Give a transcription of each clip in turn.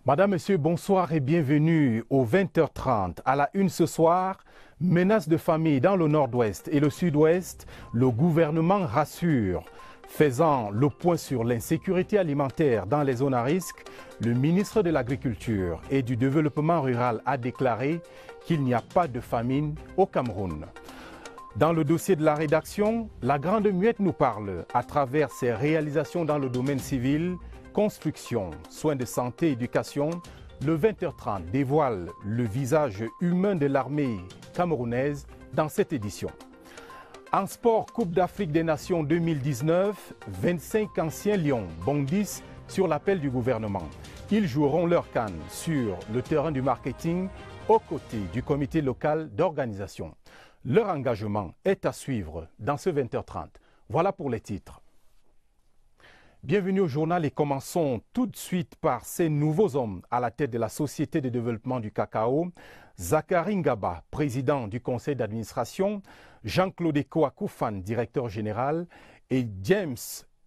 Madame, Monsieur, bonsoir et bienvenue au 20h30. À la une ce soir, menace de famille dans le nord-ouest et le sud-ouest, le gouvernement rassure. Faisant le point sur l'insécurité alimentaire dans les zones à risque, le ministre de l'Agriculture et du Développement rural a déclaré qu'il n'y a pas de famine au Cameroun. Dans le dossier de la rédaction, la Grande Muette nous parle à travers ses réalisations dans le domaine civil, construction, soins de santé, éducation. Le 20h30 dévoile le visage humain de l'armée camerounaise dans cette édition. En sport, Coupe d'Afrique des Nations 2019, 25 anciens Lions bondissent sur l'appel du gouvernement. Ils joueront leur CAN sur le terrain du marketing aux côtés du comité local d'organisation. Leur engagement est à suivre dans ce 20h30. Voilà pour les titres. Bienvenue au journal et commençons tout de suite par ces nouveaux hommes à la tête de la Société de développement du cacao. Zakari Ngaba, président du conseil d'administration, Jean-Claude Ekoakoufan, directeur général, et James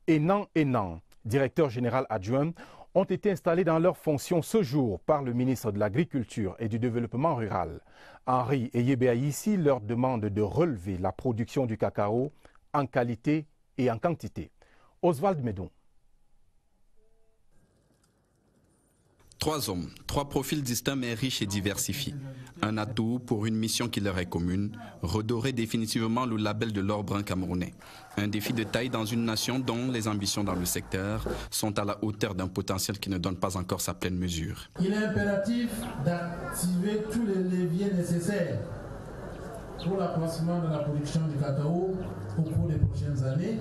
Enan, directeur général adjoint, ont été installés dans leurs fonctions ce jour par le ministre de l'Agriculture et du Développement rural. Henri Eyebéaïssi leur demande de relever la production du cacao en qualité et en quantité. Oswald Medon. 3 hommes, 3 profils distincts mais riches et diversifiés. Un atout pour une mission qui leur est commune, redorer définitivement le label de l'or brun camerounais. Un défi de taille dans une nation dont les ambitions dans le secteur sont à la hauteur d'un potentiel qui ne donne pas encore sa pleine mesure. Il est impératif d'activer tous les leviers nécessaires pour l'accroissement de la production du cacao au cours des prochaines années,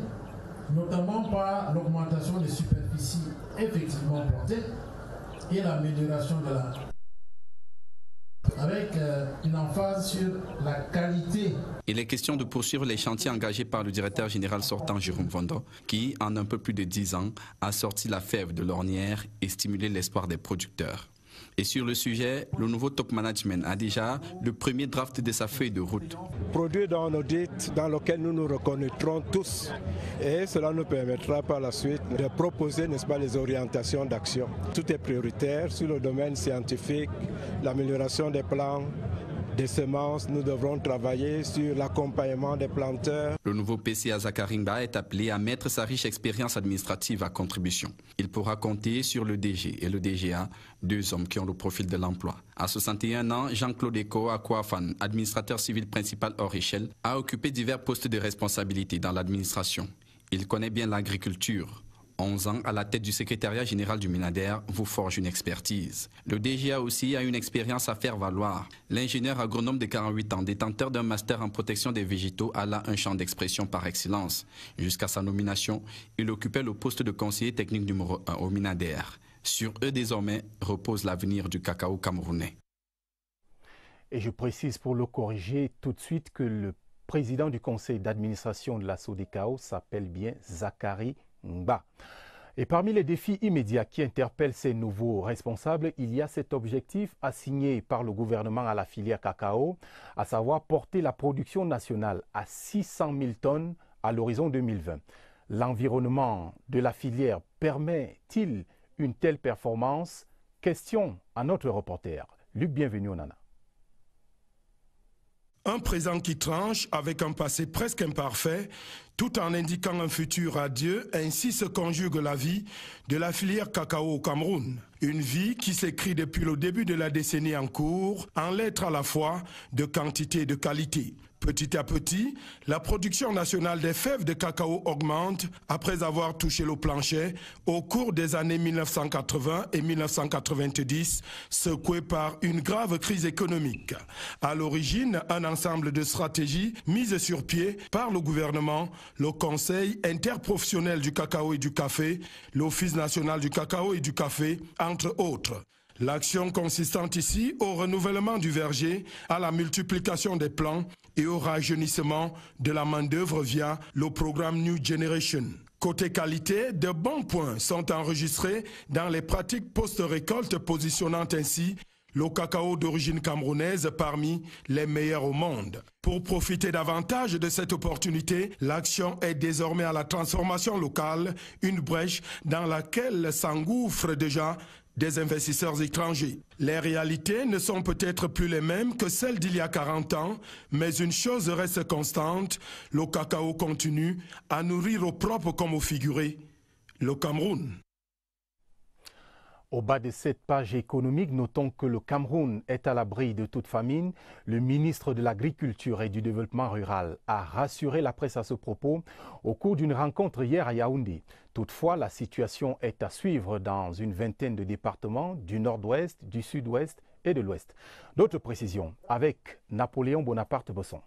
notamment par l'augmentation des superficies effectivement plantées et l'amélioration de la... avec une emphase sur la qualité. Il est question de poursuivre les chantiers engagés par le directeur général sortant Jérôme Vondo, qui, en un peu plus de 10 ans, a sorti la fève de l'ornière et stimulé l'espoir des producteurs. Et sur le sujet, le nouveau top management a déjà le premier draft de sa feuille de route. Produire dans un audit dans lequel nous nous reconnaîtrons tous et cela nous permettra par la suite de proposer, n'est-ce pas, les orientations d'action. Tout est prioritaire sur le domaine scientifique, l'amélioration des plans, des semences, nous devrons travailler sur l'accompagnement des planteurs. Le nouveau PCA Zakari Ngaba est appelé à mettre sa riche expérience administrative à contribution. Il pourra compter sur le DG et le DGA, 2 hommes qui ont le profil de l'emploi. À 61 ans, Jean-Claude Ekoakoufan, administrateur civil principal hors échelle, a occupé divers postes de responsabilité dans l'administration. Il connaît bien l'agriculture. 11 ans à la tête du secrétariat général du Minader vous forge une expertise. Le DGA aussi a une expérience à faire valoir. L'ingénieur agronome de 48 ans, détenteur d'un master en protection des végétaux, a là un champ d'expression par excellence. Jusqu'à sa nomination, il occupait le poste de conseiller technique numéro 1 au Minader. Sur eux désormais repose l'avenir du cacao camerounais. Et je précise pour le corriger tout de suite que le président du conseil d'administration de la SODECAO s'appelle bien Zakari Ngaba. Et parmi les défis immédiats qui interpellent ces nouveaux responsables, il y a cet objectif assigné par le gouvernement à la filière cacao, à savoir porter la production nationale à 600 000 tonnes à l'horizon 2020. L'environnement de la filière permet-il une telle performance? Question à notre reporter. Luc, bienvenue au Nana. Un présent qui tranche avec un passé presque imparfait, tout en indiquant un futur radieux, ainsi se conjugue la vie de la filière cacao au Cameroun. Une vie qui s'écrit depuis le début de la décennie en cours, en lettres à la fois de quantité et de qualité. Petit à petit, la production nationale des fèves de cacao augmente après avoir touché le plancher au cours des années 1980 et 1990, secouée par une grave crise économique. À l'origine, un ensemble de stratégies mises sur pied par le gouvernement, le Conseil interprofessionnel du cacao et du café, l'Office national du cacao et du café, entre autres. L'action consistante ici au renouvellement du verger, à la multiplication des plants et au rajeunissement de la main-d'œuvre via le programme New Generation. Côté qualité, de bons points sont enregistrés dans les pratiques post-récolte, positionnant ainsi Le cacao d'origine camerounaise parmi les meilleurs au monde. Pour profiter davantage de cette opportunité, l'action est désormais à la transformation locale, une brèche dans laquelle s'engouffrent déjà des investisseurs étrangers. Les réalités ne sont peut-être plus les mêmes que celles d'il y a 40 ans, mais une chose reste constante, le cacao continue à nourrir au propre comme au figuré le Cameroun. Au bas de cette page économique, notons que le Cameroun est à l'abri de toute famine. Le ministre de l'Agriculture et du Développement rural a rassuré la presse à ce propos au cours d'une rencontre hier à Yaoundé. Toutefois, la situation est à suivre dans une vingtaine de départements du nord-ouest, du sud-ouest et de l'ouest. D'autres précisions avec Napoléon Bonaparte-Bosson.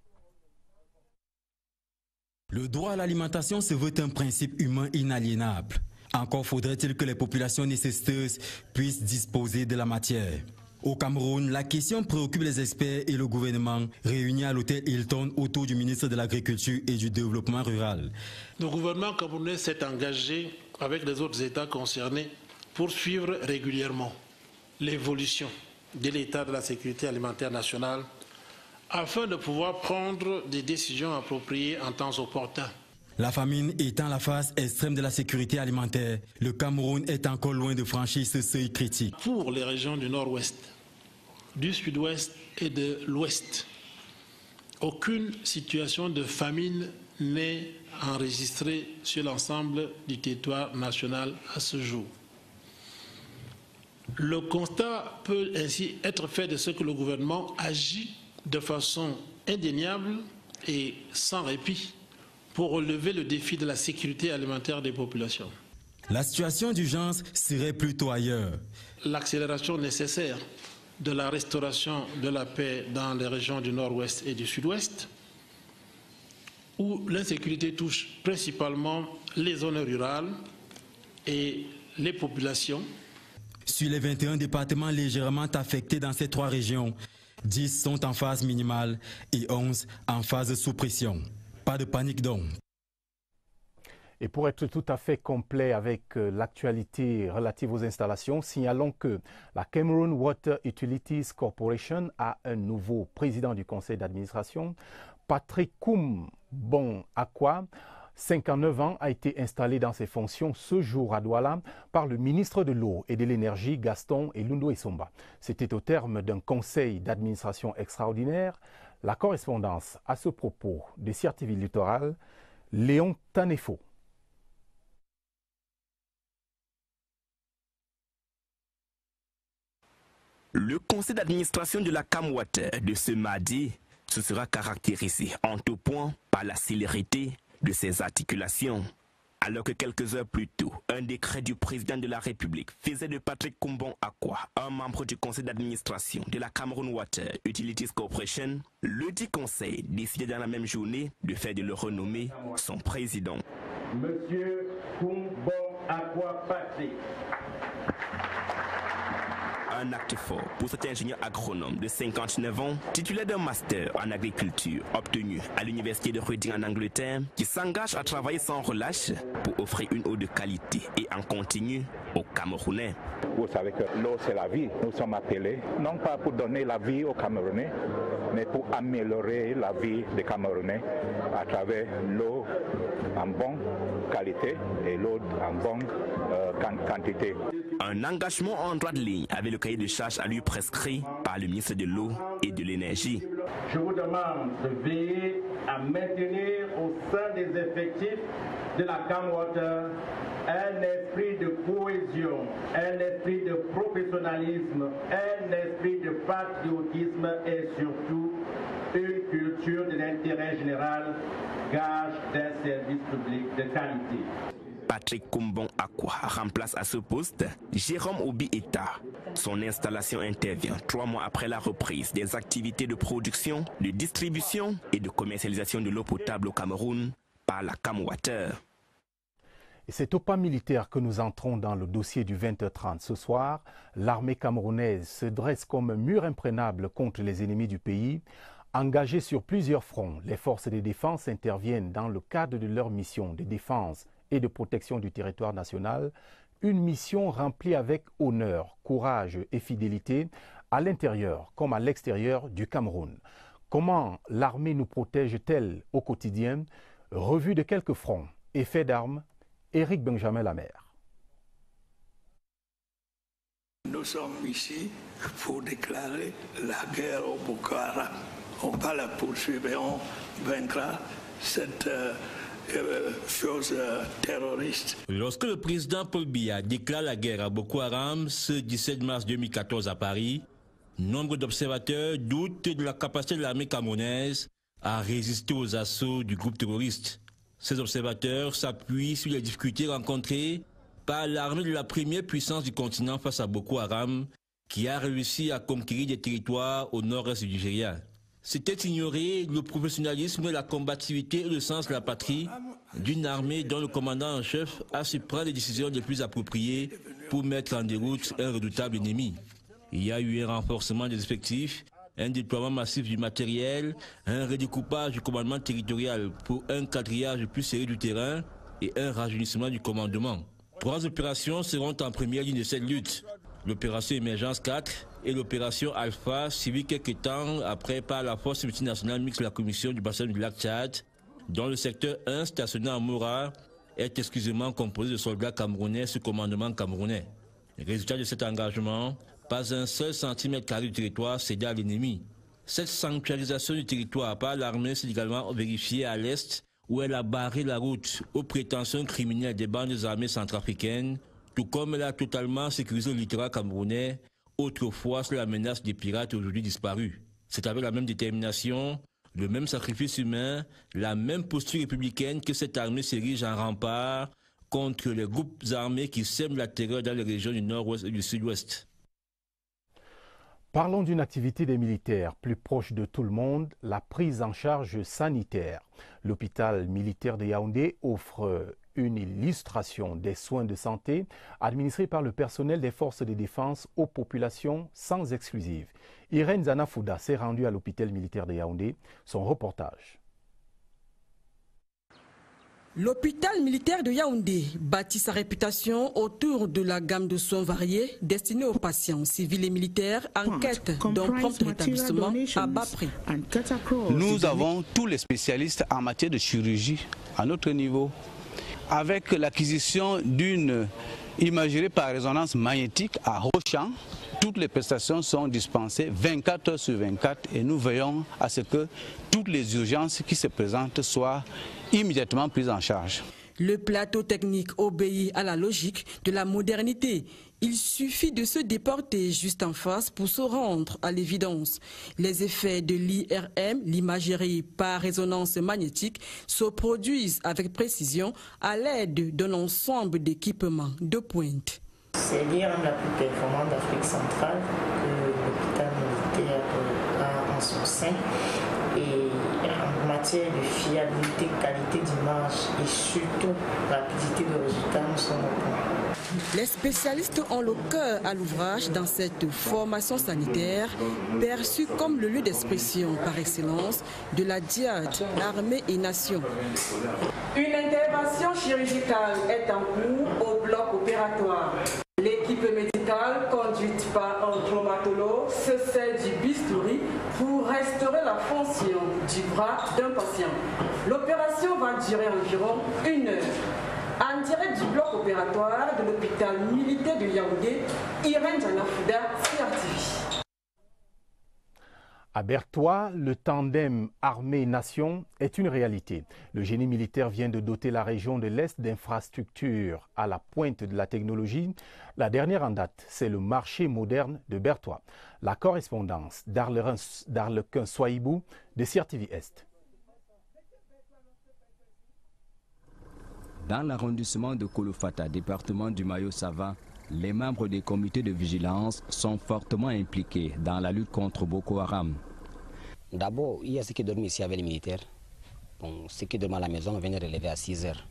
Le droit à l'alimentation se veut un principe humain inaliénable. Encore faudrait-il que les populations nécessiteuses puissent disposer de la matière. Au Cameroun, la question préoccupe les experts et le gouvernement réunis à l'hôtel Hilton autour du ministre de l'Agriculture et du Développement rural. Le gouvernement camerounais s'est engagé avec les autres États concernés pour suivre régulièrement l'évolution de l'état de la sécurité alimentaire nationale afin de pouvoir prendre des décisions appropriées en temps opportun. La famine étant la phase extrême de la sécurité alimentaire, le Cameroun est encore loin de franchir ce seuil critique. Pour les régions du nord-ouest, du sud-ouest et de l'ouest, aucune situation de famine n'est enregistrée sur l'ensemble du territoire national à ce jour. Le constat peut ainsi être fait de ce que le gouvernement agit de façon indéniable et sans répit pour relever le défi de la sécurité alimentaire des populations. La situation d'urgence serait plutôt ailleurs. L'accélération nécessaire de la restauration de la paix dans les régions du nord-ouest et du sud-ouest, où l'insécurité touche principalement les zones rurales et les populations. Sur les 21 départements légèrement affectés dans ces trois régions, 10 sont en phase minimale et 11 en phase sous pression. Pas de panique donc. Et pour être tout à fait complet avec l'actualité relative aux installations, signalons que la Cameroon Water Utilities Corporation a un nouveau président du conseil d'administration. Patrick Kumbon Akwa, 59 ans, a été installé dans ses fonctions ce jour à Douala par le ministre de l'Eau et de l'Énergie, Gaston Elundo Essomba. C'était au terme d'un conseil d'administration extraordinaire. La correspondance à ce propos de CR TV Littoral, Léon Tanefo. Le conseil d'administration de la CamWater de ce mardi se sera caractérisé en tout point par la célérité de ses articulations. Alors que quelques heures plus tôt, un décret du président de la République faisait de Patrick Kumbon Akwa un membre du conseil d'administration de la Cameroon Water Utilities Corporation, le dit conseil décidait dans la même journée de faire de le renommer son président. Monsieur Kumbon Akwa Patrick. Un acte fort pour cet ingénieur agronome de 59 ans, titulaire d'un master en agriculture obtenu à l'université de Reading en Angleterre, qui s'engage à travailler sans relâche pour offrir une eau de qualité et en continu aux Camerounais. Vous savez que l'eau c'est la vie. Nous sommes appelés, non pas pour donner la vie aux Camerounais, mais pour améliorer la vie des Camerounais à travers l'eau en bonne qualité et l'eau en bonne quantité. Un engagement en droite ligne avec le cahier de charges à lui prescrit par le ministre de l'Eau et de l'Énergie. Je vous demande de veiller à maintenir au sein des effectifs de la CamWater un esprit de cohésion, un esprit de professionnalisme, un esprit de patriotisme et surtout une culture de l'intérêt général, gage d'un service public de qualité. Patrick Kumbon Akwa remplace à ce poste Jérôme Obi Eta. Son installation intervient 3 mois après la reprise des activités de production, de distribution et de commercialisation de l'eau potable au Cameroun par la CamWater. Et c'est au pas militaire que nous entrons dans le dossier du 20h30. Ce soir, l'armée camerounaise se dresse comme un mur imprenable contre les ennemis du pays. Engagées sur plusieurs fronts, les forces de défense interviennent dans le cadre de leur mission de défense et de protection du territoire national, une mission remplie avec honneur, courage et fidélité à l'intérieur comme à l'extérieur du Cameroun. Comment l'armée nous protège-t-elle au quotidien? Revue de quelques fronts et faits d'armes, Éric Benjamin Lamère. Nous sommes ici pour déclarer la guerre au Boko Haram. On va la poursuivre et on vaincra cette chose terroriste. Lorsque le président Paul Biya déclare la guerre à Boko Haram ce 17 mars 2014 à Paris, nombre d'observateurs doutent de la capacité de l'armée camerounaise à résister aux assauts du groupe terroriste. Ces observateurs s'appuient sur les difficultés rencontrées par l'armée de la première puissance du continent face à Boko Haram, qui a réussi à conquérir des territoires au nord-est du Nigeria. C'était ignorer le professionnalisme, la combativité et le sens de la patrie d'une armée dont le commandant en chef a su prendre les décisions les plus appropriées pour mettre en déroute un redoutable ennemi. Il y a eu un renforcement des effectifs, un déploiement massif du matériel, un redécoupage du commandement territorial pour un quadrillage plus serré du terrain et un rajeunissement du commandement. 3 opérations seront en première ligne de cette lutte. L'opération Émergence 4 et l'opération Alpha, suivie quelques temps après par la force multinationale mixte de la commission du bassin du lac Tchad, dont le secteur 1 stationné à Mora est exclusivement composé de soldats camerounais sous commandement camerounais. Résultat de cet engagement, pas un seul centimètre carré du territoire cédé à l'ennemi. Cette sanctuarisation du territoire par l'armée s'est également vérifiée à l'est, où elle a barré la route aux prétentions criminelles des bandes armées centrafricaines, tout comme elle a totalement sécurisé le littoral camerounais, autrefois sous la menace des pirates aujourd'hui disparus. C'est avec la même détermination, le même sacrifice humain, la même posture républicaine que cette armée s'érige en rempart contre les groupes armés qui sèment la terreur dans les régions du nord-ouest et du sud-ouest. Parlons d'une activité des militaires plus proche de tout le monde, la prise en charge sanitaire. L'hôpital militaire de Yaoundé offre une illustration des soins de santé administrés par le personnel des forces de défense aux populations sans exclusive. Irène Zanafouda s'est rendue à l'hôpital militaire de Yaoundé. Son reportage. L'hôpital militaire de Yaoundé bâtit sa réputation autour de la gamme de soins variés destinés aux patients civils et militaires en quête d'un prompt rétablissement à bas prix. Nous avons tous les spécialistes en matière de chirurgie à notre niveau. Avec l'acquisition d'une imagerie par résonance magnétique à Rochamp, toutes les prestations sont dispensées 24 heures sur 24 et nous veillons à ce que toutes les urgences qui se présentent soient immédiatement prises en charge. Le plateau technique obéit à la logique de la modernité. Il suffit de se déporter juste en face pour se rendre à l'évidence. Les effets de l'IRM, l'imagerie par résonance magnétique, se produisent avec précision à l'aide d'un ensemble d'équipements de pointe. C'est l'IRM la plus performante d'Afrique centrale que l'hôpital militaire a en son sein. Et en matière de fiabilité, qualité d'image et surtout rapidité de résultat, nous sommes au point. Les spécialistes ont le cœur à l'ouvrage dans cette formation sanitaire perçue comme le lieu d'expression par excellence de la diade armée et nation. Une intervention chirurgicale est en cours au bloc opératoire. L'équipe médicale, conduite par un traumatologue, se sert du bistouri pour restaurer la fonction du bras d'un patient. L'opération va durer environ 1 heure. En direct du bloc opératoire de l'hôpital militaire de Yaoundé, Irène Zanafouda, CRTV. À Bertois, le tandem armée-nation est une réalité. Le génie militaire vient de doter la région de l'Est d'infrastructures à la pointe de la technologie. La dernière en date, c'est le marché moderne de Bertois. La correspondance d'Arlequin Soaibou de CRTV Est. Dans l'arrondissement de Kolofata, département du Mayo-Sava, les membres des comités de vigilance sont fortement impliqués dans la lutte contre Boko Haram. D'abord, il y a ceux qui dorment ici avec les militaires. Bon, ceux qui dorment à la maison, on vient de relever à 6 heures.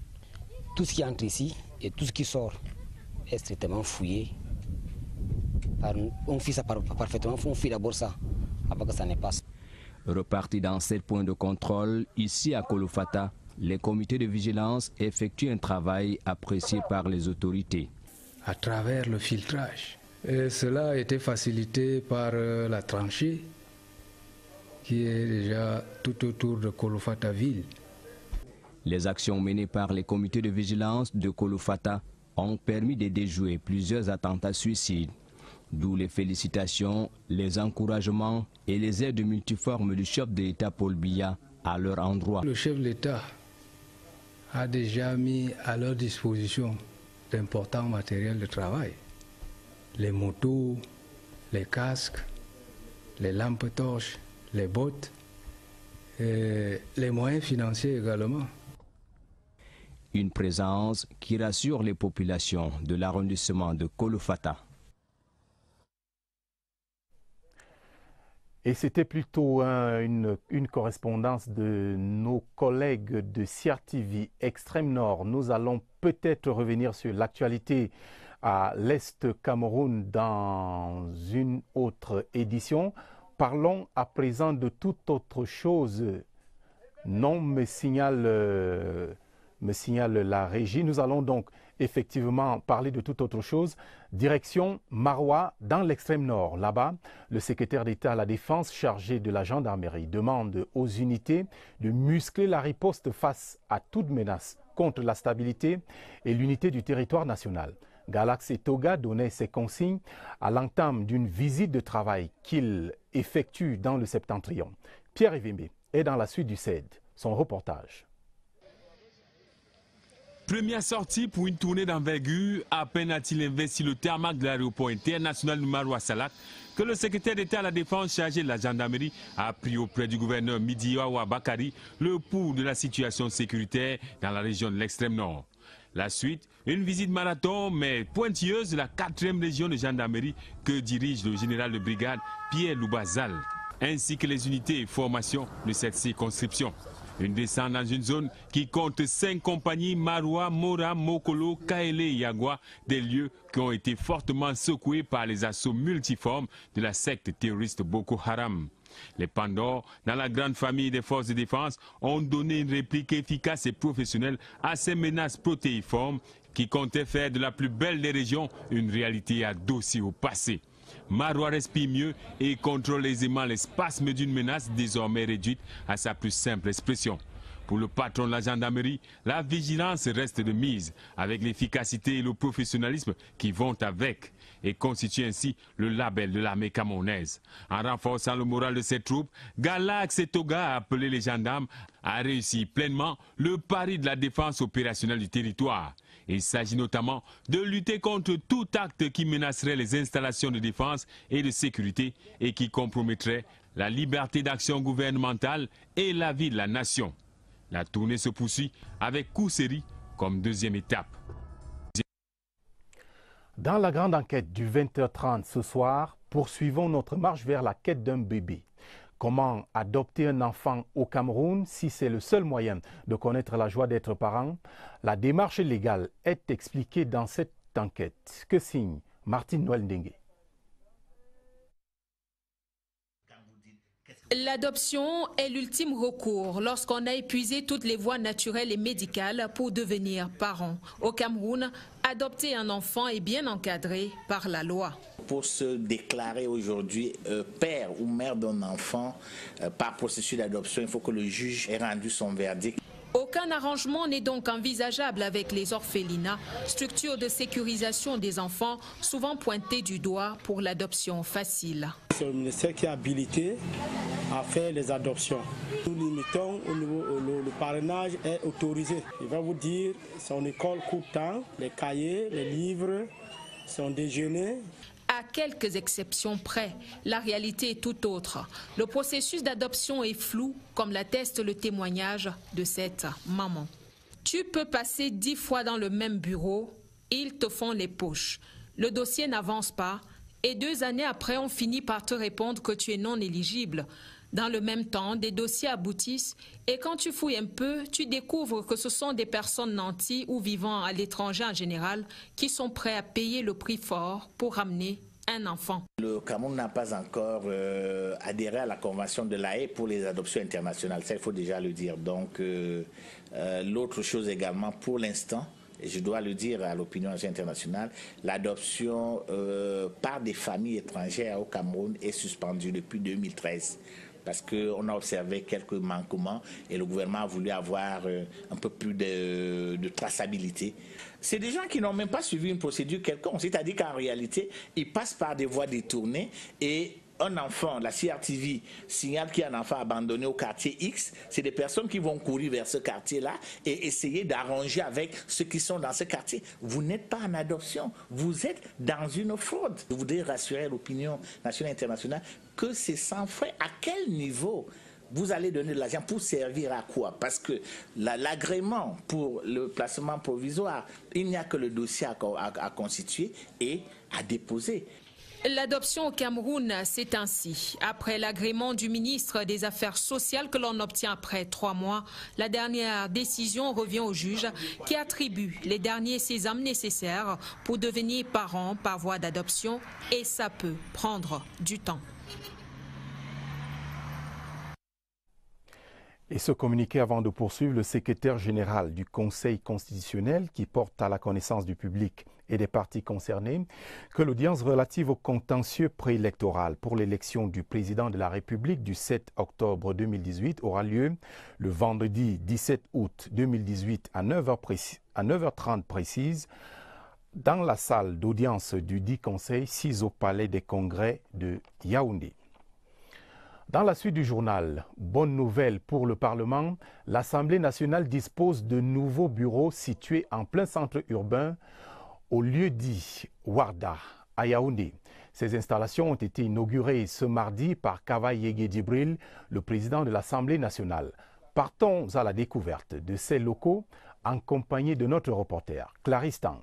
Tout ce qui entre ici et tout ce qui sort est strictement fouillé. On fait ça parfaitement, on fait d'abord ça, avant que ça ne passe. Repartis dans 7 points de contrôle, ici à Kolofata, les comités de vigilance effectuent un travail apprécié par les autorités. À travers le filtrage Et cela a été facilité par la tranchée qui est déjà tout autour de Kolofata ville. Les actions menées par les comités de vigilance de Kolofata ont permis de déjouer plusieurs attentats suicides, d'où les félicitations, les encouragements et les aides multiformes du chef de l'État Paul Biya à leur endroit. Le chef de l'État a déjà mis à leur disposition d'importants matériels de travail. Les motos, les casques, les lampes torches, les bottes, et les moyens financiers également. Une présence qui rassure les populations de l'arrondissement de Kolofata. Et c'était plutôt une correspondance de nos collègues de CIAR TV Extrême Nord. Nous allons peut-être revenir sur l'actualité à l'Est Cameroun dans une autre édition. Parlons à présent de toute autre chose. Non, me signale la régie. Nous allons donc effectivement parler de toute autre chose. Direction Maroua, dans l'extrême nord. Là-bas, le secrétaire d'État à la Défense chargé de la gendarmerie demande aux unités de muscler la riposte face à toute menace contre la stabilité et l'unité du territoire national. Galax Etoga donnait ses consignes à l'entame d'une visite de travail qu'il effectue dans le Septentrion. Pierre Evembe est dans la suite du CED. Son reportage. Première sortie pour une tournée d'envergure, à peine a-t-il investi le tarmac de l'aéroport international de Maroua-Salak que le secrétaire d'État à la Défense chargé de la gendarmerie a pris auprès du gouverneur Midiawa Bakari le pouls de la situation sécuritaire dans la région de l'extrême nord. La suite, une visite marathon mais pointilleuse de la 4e région de gendarmerie que dirige le général de brigade Pierre Loubazal, ainsi que les unités et formations de cette circonscription. Une descente dans une zone qui compte 5 compagnies Maroua, Mora, Mokolo, Kaele et Yagua, des lieux qui ont été fortement secoués par les assauts multiformes de la secte terroriste Boko Haram. Les Pandores, dans la grande famille des forces de défense, ont donné une réplique efficace et professionnelle à ces menaces protéiformes qui comptaient faire de la plus belle des régions une réalité adossée au passé. Maroua respire mieux et contrôle aisément les spasmes d'une menace désormais réduite à sa plus simple expression. Pour le patron de la gendarmerie, la vigilance reste de mise, avec l'efficacité et le professionnalisme qui vont avec, et constitue ainsi le label de l'armée camerounaise. En renforçant le moral de ses troupes, Galax Etoga a appelé les gendarmes à réussir pleinement le pari de la défense opérationnelle du territoire. Il s'agit notamment de lutter contre tout acte qui menacerait les installations de défense et de sécurité et qui compromettrait la liberté d'action gouvernementale et la vie de la nation. La tournée se poursuit avec Kousséri comme deuxième étape. Dans la grande enquête du 20h30 ce soir, poursuivons notre marche vers la quête d'un bébé. Comment adopter un enfant au Cameroun si c'est le seul moyen de connaître la joie d'être parent? La démarche légale est expliquée dans cette enquête. Que signe Martine Noël Ndengue. L'adoption est l'ultime recours lorsqu'on a épuisé toutes les voies naturelles et médicales pour devenir parent. Au Cameroun, adopter un enfant est bien encadré par la loi. Pour se déclarer aujourd'hui père ou mère d'un enfant par processus d'adoption, il faut que le juge ait rendu son verdict. Aucun arrangement n'est donc envisageable avec les orphelinats, structures de sécurisation des enfants souvent pointées du doigt pour l'adoption facile. C'est le ministère qui est habilité à faire les adoptions. Nous limitons au niveau, le parrainage est autorisé. Il va vous dire, son école coûte tant, les cahiers, les livres, son déjeuner. À quelques exceptions près, la réalité est tout autre. Le processus d'adoption est flou, comme l'atteste le témoignage de cette maman. Tu peux passer 10 fois dans le même bureau, ils te font les poches. Le dossier n'avance pas et 2 années après, on finit par te répondre que tu es non éligible. Dans le même temps, des dossiers aboutissent et quand tu fouilles un peu, tu découvres que ce sont des personnes nanties ou vivant à l'étranger en général qui sont prêts à payer le prix fort pour ramener un enfant. Le Cameroun n'a pas encore adhéré à la convention de l'AE pour les adoptions internationales. Ça, il faut déjà le dire. Donc, l'autre chose également, pour l'instant, et je dois le dire à l'opinion internationale, l'adoption par des familles étrangères au Cameroun est suspendue depuis 2013. Parce qu'on a observé quelques manquements et le gouvernement a voulu avoir un peu plus de traçabilité. C'est des gens qui n'ont même pas suivi une procédure quelconque, c'est-à-dire qu'en réalité, ils passent par des voies détournées et un enfant, la CRTV signale qu'il y a un enfant abandonné au quartier X, c'est des personnes qui vont courir vers ce quartier-là et essayer d'arranger avec ceux qui sont dans ce quartier. Vous n'êtes pas en adoption, vous êtes dans une fraude. Je voudrais rassurer l'opinion nationale et internationale que c'est sans frais. À quel niveau vous allez donner de l'argent pour servir à quoi? Parce que l'agrément pour le placement provisoire, il n'y a que le dossier à constituer et à déposer. L'adoption au Cameroun, c'est ainsi. Après l'agrément du ministre des Affaires sociales que l'on obtient après 3 mois, la dernière décision revient au juge qui attribue les derniers sésames nécessaires pour devenir parent par voie d'adoption et ça peut prendre du temps. Et ce communiqué avant de poursuivre, le secrétaire général du Conseil constitutionnel qui porte à la connaissance du public et des partis concernés que l'audience relative au contentieux préélectoral pour l'élection du président de la République du 7 octobre 2018 aura lieu le vendredi 17 août 2018 à 9h30 précise dans la salle d'audience du dit Conseil, 6 au Palais des Congrès de Yaoundé. Dans la suite du journal, bonne nouvelle pour le Parlement, l'Assemblée nationale dispose de nouveaux bureaux situés en plein centre urbain au lieu dit Warda, à Yaoundé. Ces installations ont été inaugurées ce mardi par Kavaï Yégué Djibril, le président de l'Assemblée nationale. Partons à la découverte de ces locaux en compagnie de notre reporter, Clarisse Tang.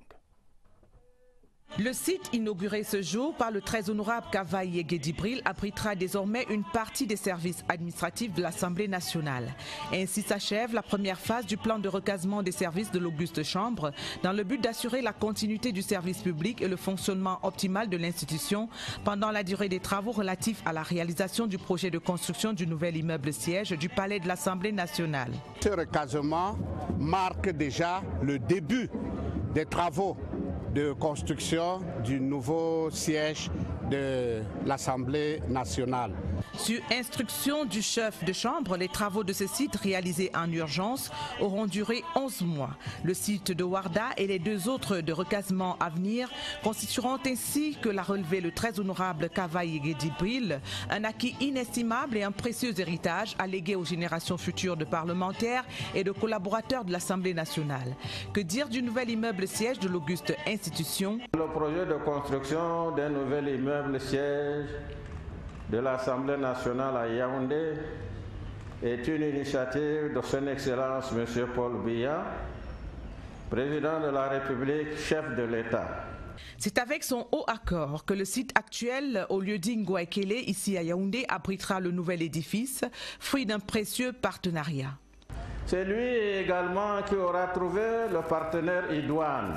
Le site inauguré ce jour par le très honorable Kavaï Yégué Djibril abritera désormais une partie des services administratifs de l'Assemblée nationale. Ainsi s'achève la première phase du plan de recasement des services de l'Auguste Chambre dans le but d'assurer la continuité du service public et le fonctionnement optimal de l'institution pendant la durée des travaux relatifs à la réalisation du projet de construction du nouvel immeuble siège du Palais de l'Assemblée nationale. Ce recasement marque déjà le début des travaux de construction du nouveau siège de l'Assemblée nationale. Sur instruction du chef de chambre, les travaux de ce site réalisés en urgence auront duré 11 mois. Le site de Warda et les 2 autres de recasement à venir constitueront ainsi que l'a relevé le très honorable Kavaï Yégué Djibril, un acquis inestimable et un précieux héritage à léguer aux générations futures de parlementaires et de collaborateurs de l'Assemblée nationale. Que dire du nouvel immeuble siège de l'Auguste Institution? Le projet de construction d'un nouvel immeuble siège de l'Assemblée nationale à Yaoundé est une initiative de son Excellence M. Paul Biya, président de la République, chef de l'État. C'est avec son haut accord que le site actuel au lieu-dit Ngouaekele, ici à Yaoundé, abritera le nouvel édifice, fruit d'un précieux partenariat. C'est lui également qui aura trouvé le partenaire idoine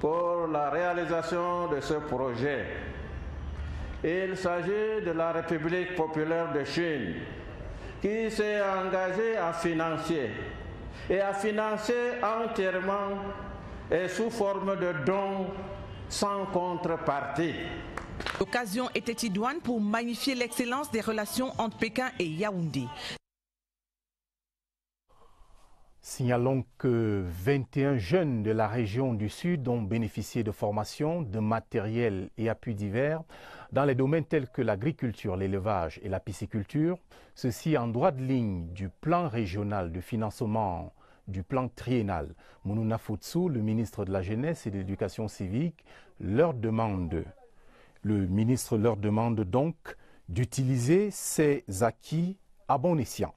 pour la réalisation de ce projet. Il s'agit de la République populaire de Chine qui s'est engagée à financer et à financer entièrement et sous forme de dons sans contrepartie. L'occasion était idoine pour magnifier l'excellence des relations entre Pékin et Yaoundé. Signalons que 21 jeunes de la région du Sud ont bénéficié de formations, de matériel et appuis divers dans les domaines tels que l'agriculture, l'élevage et la pisciculture, ceci en droite ligne du plan régional de financement du plan triennal. Mounouna Foutsou, le ministre de la Jeunesse et de l'Éducation civique, le ministre leur demande donc d'utiliser ces acquis à bon escient.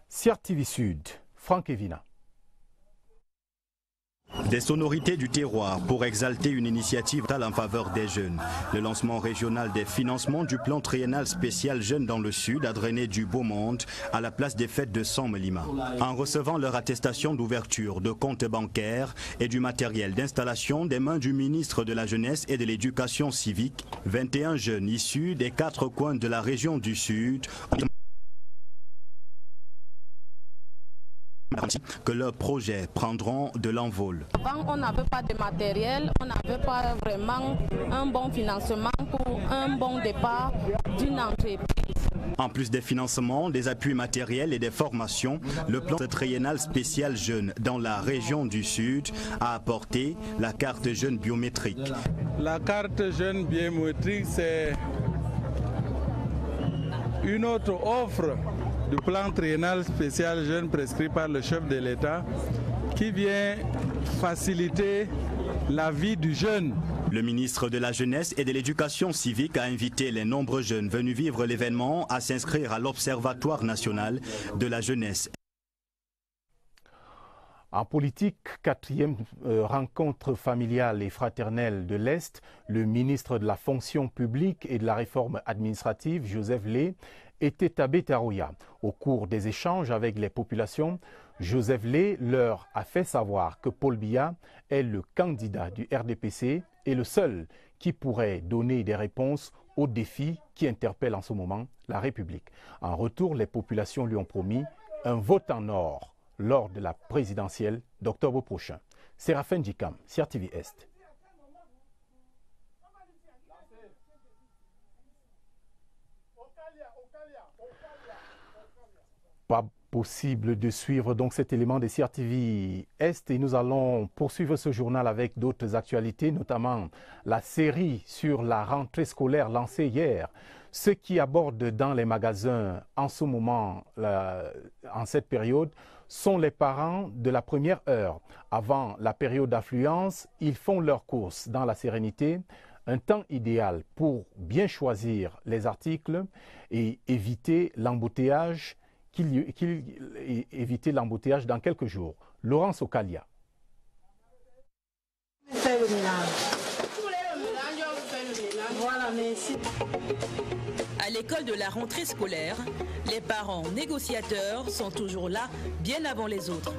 CRTV Sud, Franck Evina. Des sonorités du terroir pour exalter une initiative en faveur des jeunes. Le lancement régional des financements du plan triennal spécial Jeunes dans le Sud a drainé du beau monde à la place des fêtes de Sammelima. En recevant leur attestation d'ouverture de comptes bancaires et du matériel d'installation des mains du ministre de la Jeunesse et de l'Éducation civique, 21 jeunes issus des 4 coins de la région du Sud ont que leurs projets prendront de l'envol. Avant, on n'avait pas de matériel, on n'avait pas vraiment un bon financement pour un bon départ d'une entreprise. En plus des financements, des appuis matériels et des formations, le plan triennal spécial jeune dans la région du Sud a apporté la carte jeune biométrique. La carte jeune biométrique, c'est une autre offre du plan triennal spécial jeune prescrit par le chef de l'État qui vient faciliter la vie du jeune. Le ministre de la Jeunesse et de l'Éducation civique a invité les nombreux jeunes venus vivre l'événement à s'inscrire à l'Observatoire national de la jeunesse. En politique, 4e rencontre familiale et fraternelle de l'Est, le ministre de la fonction publique et de la réforme administrative, Joseph Lé, était à Betaroya. Au cours des échanges avec les populations, Joseph Lé leur a fait savoir que Paul Biya est le candidat du RDPC et le seul qui pourrait donner des réponses aux défis qui interpellent en ce moment la République. En retour, les populations lui ont promis un vote en or lors de la présidentielle d'octobre prochain. Séraphin Djikam, CRTV Est. Pas possible de suivre donc cet élément des CRTV Est et nous allons poursuivre ce journal avec d'autres actualités, notamment la série sur la rentrée scolaire lancée hier. Ceux qui abordent dans les magasins en ce moment, en cette période, sont les parents de la première heure. Avant la période d'affluence, ils font leurs courses dans la sérénité, un temps idéal pour bien choisir les articles et éviter l'embouteillage dans quelques jours. Laurence Okalia. À l'école de la rentrée scolaire, les parents négociateurs sont toujours là bien avant les autres.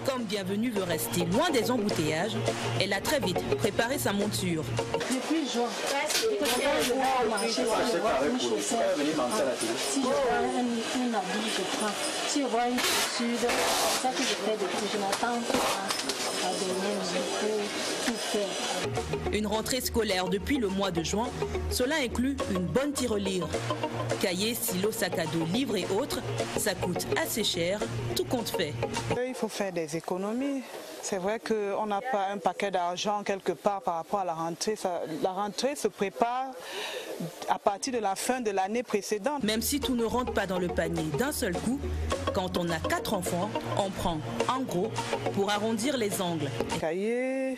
Comme Bienvenue veut rester loin des embouteillages, elle a très vite préparé sa monture. Depuis juin, je vais marcher, si je vois une chaussette, si je vois un habit, je prends. Si je vois une chaussure, c'est ça que je fais depuis. Je n'attends pas la dernière minute pour tout faire. Une rentrée scolaire depuis le mois de juin, cela inclut une bonne tirelire. Cahiers, stylos, sacs à dos, livres et autres, ça coûte assez cher, tout compte fait. Il faut faire des économies. C'est vrai qu'on n'a pas un paquet d'argent quelque part par rapport à la rentrée. La rentrée se prépare à partir de la fin de l'année précédente. Même si tout ne rentre pas dans le panier d'un seul coup, quand on a 4 enfants, on prend en gros pour arrondir les angles. Cahiers,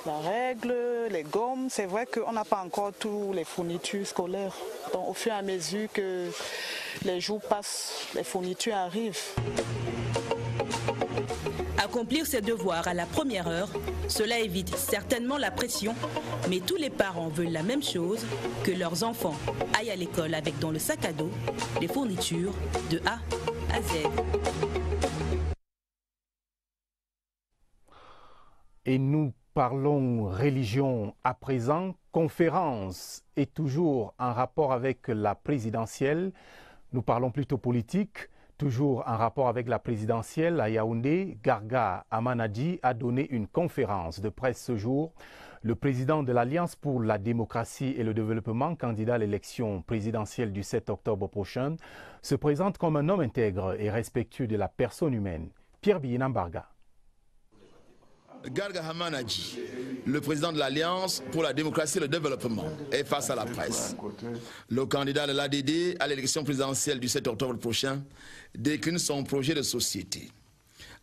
la règle, les gommes, c'est vrai qu'on n'a pas encore tous les fournitures scolaires. Donc au fur et à mesure que les jours passent, les fournitures arrivent. Accomplir ses devoirs à la première heure, cela évite certainement la pression, mais tous les parents veulent la même chose, que leurs enfants aillent à l'école avec dans le sac à dos les fournitures de A à Z. Et nous parlons religion à présent. Conférence est toujours en rapport avec la présidentielle. Nous parlons plutôt politique. Toujours en rapport avec la présidentielle, à Yaoundé, Garga Amanadi a donné une conférence de presse ce jour. Le président de l'Alliance pour la démocratie et le développement, candidat à l'élection présidentielle du 7 octobre prochain, se présente comme un homme intègre et respectueux de la personne humaine. Pierre Biyinambarga. Garga Amanadi, le président de l'Alliance pour la démocratie et le développement, est face à la presse. Le candidat de l'ADD à l'élection présidentielle du 7 octobre prochain décline son projet de société.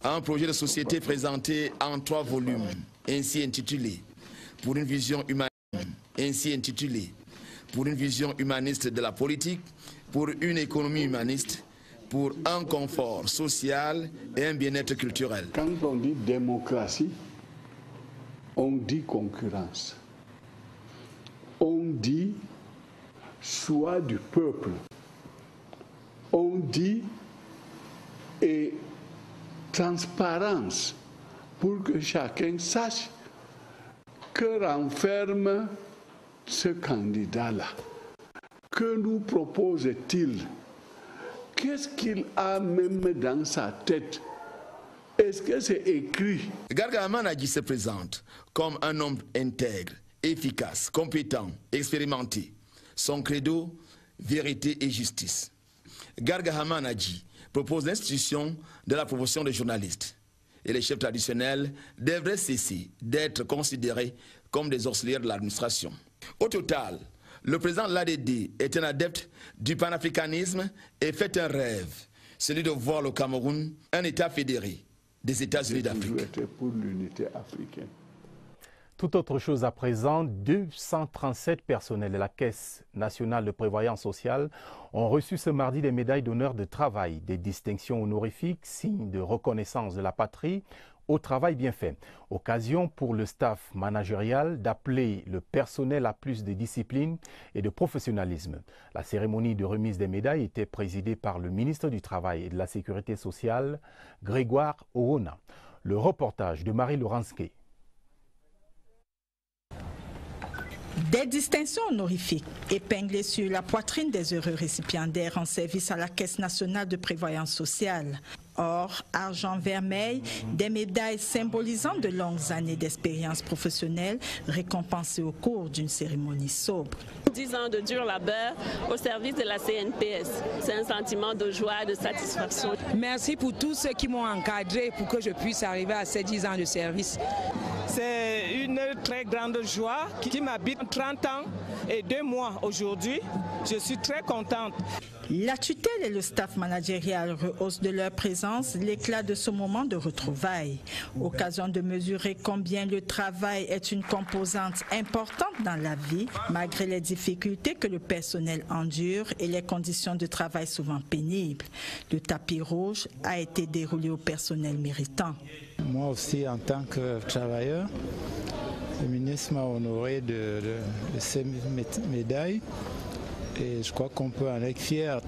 Un projet de société présenté en 3 volumes, ainsi intitulé « Pour une vision humaniste », ainsi intitulé « Pour une vision humaniste de la politique, pour une économie humaniste, pour un confort social et un bien-être culturel. » Quand on dit démocratie, on dit concurrence. On dit choix du peuple. On dit et transparence pour que chacun sache que renferme ce candidat-là. Que nous propose-t-il? Qu'est-ce qu'il a même dans sa tête Est-ce que c'est écrit? Garga Hamanadji se présente comme un homme intègre, efficace, compétent, expérimenté. Son credo, vérité et justice. Garga Hamanadji propose l'institution de la profession de journaliste. Et les chefs traditionnels devraient cesser d'être considérés comme des auxiliaires de l'administration. Au total, le président de l'ADD est un adepte du panafricanisme et fait un rêve, celui de voir le Cameroun un État fédéré des États-Unis d'Afrique. Pour l'unité africaine. Tout autre chose à présent, 237 personnels de la Caisse nationale de prévoyance sociale ont reçu ce mardi des médailles d'honneur de travail, des distinctions honorifiques, signes de reconnaissance de la patrie au travail bien fait. Occasion pour le staff managérial d'appeler le personnel à plus de discipline et de professionnalisme. La cérémonie de remise des médailles était présidée par le ministre du Travail et de la Sécurité sociale, Grégoire Orona. Le reportage de Marie Laurenske. Des distinctions honorifiques épinglées sur la poitrine des heureux récipiendaires en service à la Caisse nationale de prévoyance sociale. Or, argent, vermeil, des médailles symbolisant de longues années d'expérience professionnelle récompensées au cours d'une cérémonie sobre. 10 ans de dur labeur au service de la CNPS. C'est un sentiment de joie et de satisfaction. Merci pour tous ceux qui m'ont encadré pour que je puisse arriver à ces 10 ans de service. C'est une très grande joie qui m'habite 30 ans et 2 mois aujourd'hui. Je suis très contente. La tutelle et le staff managérial rehaussent de leur présence l'éclat de ce moment de retrouvailles. Occasion de mesurer combien le travail est une composante importante dans la vie, malgré les difficultés que le personnel endure et les conditions de travail souvent pénibles. Le tapis rouge a été déroulé au personnel méritant. Moi aussi, en tant que travailleur, le ministre m'a honoré de ces médailles. Et je crois qu'on peut en être fier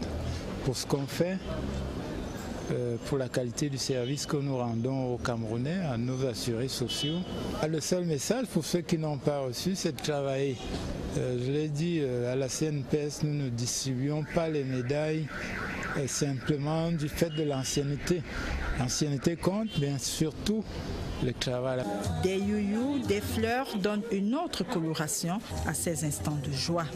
pour ce qu'on fait, pour la qualité du service que nous rendons aux Camerounais, à nos assurés sociaux. Le seul message pour ceux qui n'ont pas reçu, c'est de travailler. Je l'ai dit, à la CNPS, nous ne distribuons pas les médailles simplement du fait de l'ancienneté. L'ancienneté compte, mais surtout le travail. Des youyous, des fleurs donnent une autre coloration à ces instants de joie.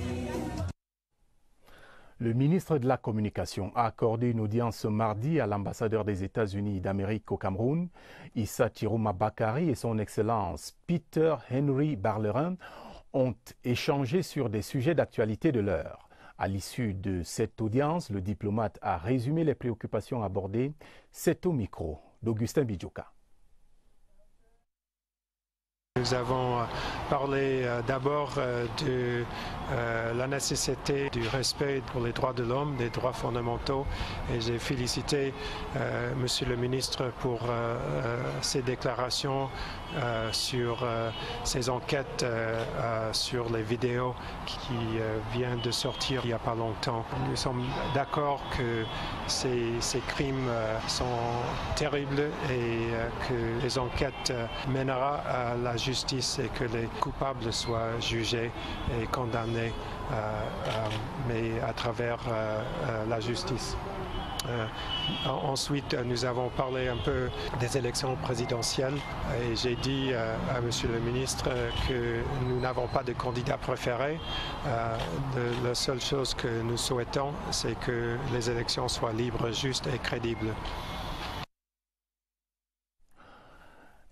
Le ministre de la Communication a accordé une audience ce mardi à l'ambassadeur des États-Unis d'Amérique au Cameroun, Issa Chiroma Bakari, et son Excellence Peter Henry Barlerin ont échangé sur des sujets d'actualité de l'heure. À l'issue de cette audience, le diplomate a résumé les préoccupations abordées. C'est au micro d'Augustin Bidjouka. Nous avons parlé d'abord de la nécessité du respect pour les droits de l'homme, des droits fondamentaux, et j'ai félicité Monsieur le ministre pour ses déclarations sur ces enquêtes sur les vidéos qui viennent de sortir il n'y a pas longtemps. Nous sommes d'accord que ces crimes sont terribles et que les enquêtes mèneront à la justice et que les coupables soient jugés et condamnés, mais à travers la justice. Ensuite, nous avons parlé un peu des élections présidentielles et j'ai dit à Monsieur le ministre que nous n'avons pas de candidat préféré. La seule chose que nous souhaitons, c'est que les élections soient libres, justes et crédibles.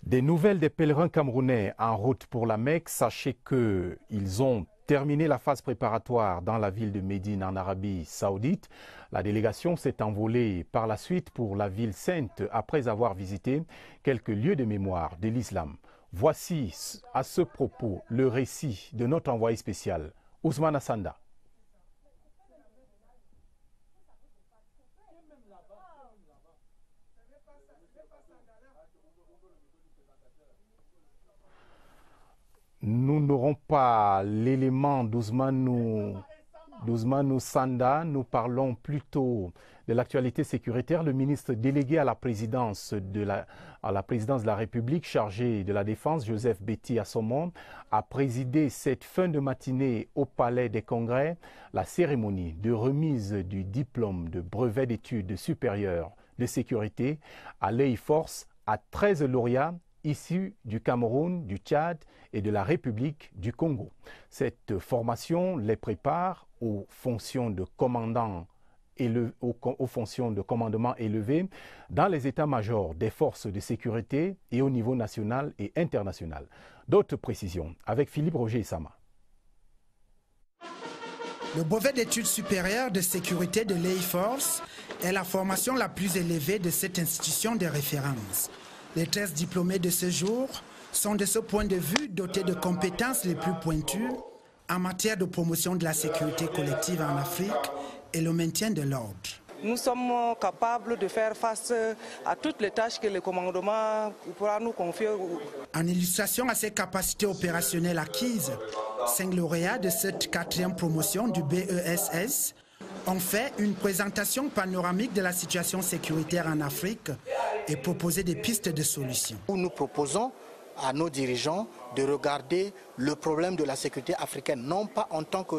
Des nouvelles des pèlerins camerounais en route pour la Mecque. Sachez qu'ils ont terminé la phase préparatoire dans la ville de Médine en Arabie Saoudite. La délégation s'est envolée par la suite pour la ville sainte après avoir visité quelques lieux de mémoire de l'islam. Voici à ce propos le récit de notre envoyé spécial, Ousmane Assanda. Nous n'aurons pas l'élément d'Ousmane Sanda. Nous parlons plutôt de l'actualité sécuritaire. Le ministre délégué à la présidence de la République chargé de la Défense, Joseph Betty Assomon, a présidé cette fin de matinée au Palais des Congrès la cérémonie de remise du diplôme de brevet d'études supérieures de sécurité à l'Air Force à 13 lauréats issus du Cameroun, du Tchad et de la République du Congo. Cette formation les prépare aux fonctions de commandement élevées dans les états-majors des forces de sécurité et au niveau national et international. D'autres précisions avec Philippe Roger Issama. Le brevet d'études supérieures de sécurité de l'Air Force est la formation la plus élevée de cette institution de référence. Les 13 diplômés de ce jour sont de ce point de vue dotés de compétences les plus pointues en matière de promotion de la sécurité collective en Afrique et le maintien de l'ordre. Nous sommes capables de faire face à toutes les tâches que le commandement pourra nous confier. En illustration à ces capacités opérationnelles acquises, 5 lauréats de cette 4e promotion du BESS ont fait une présentation panoramique de la situation sécuritaire en Afrique et proposé des pistes de solutions. Nous proposons à nos dirigeants de regarder le problème de la sécurité africaine, non pas en tant que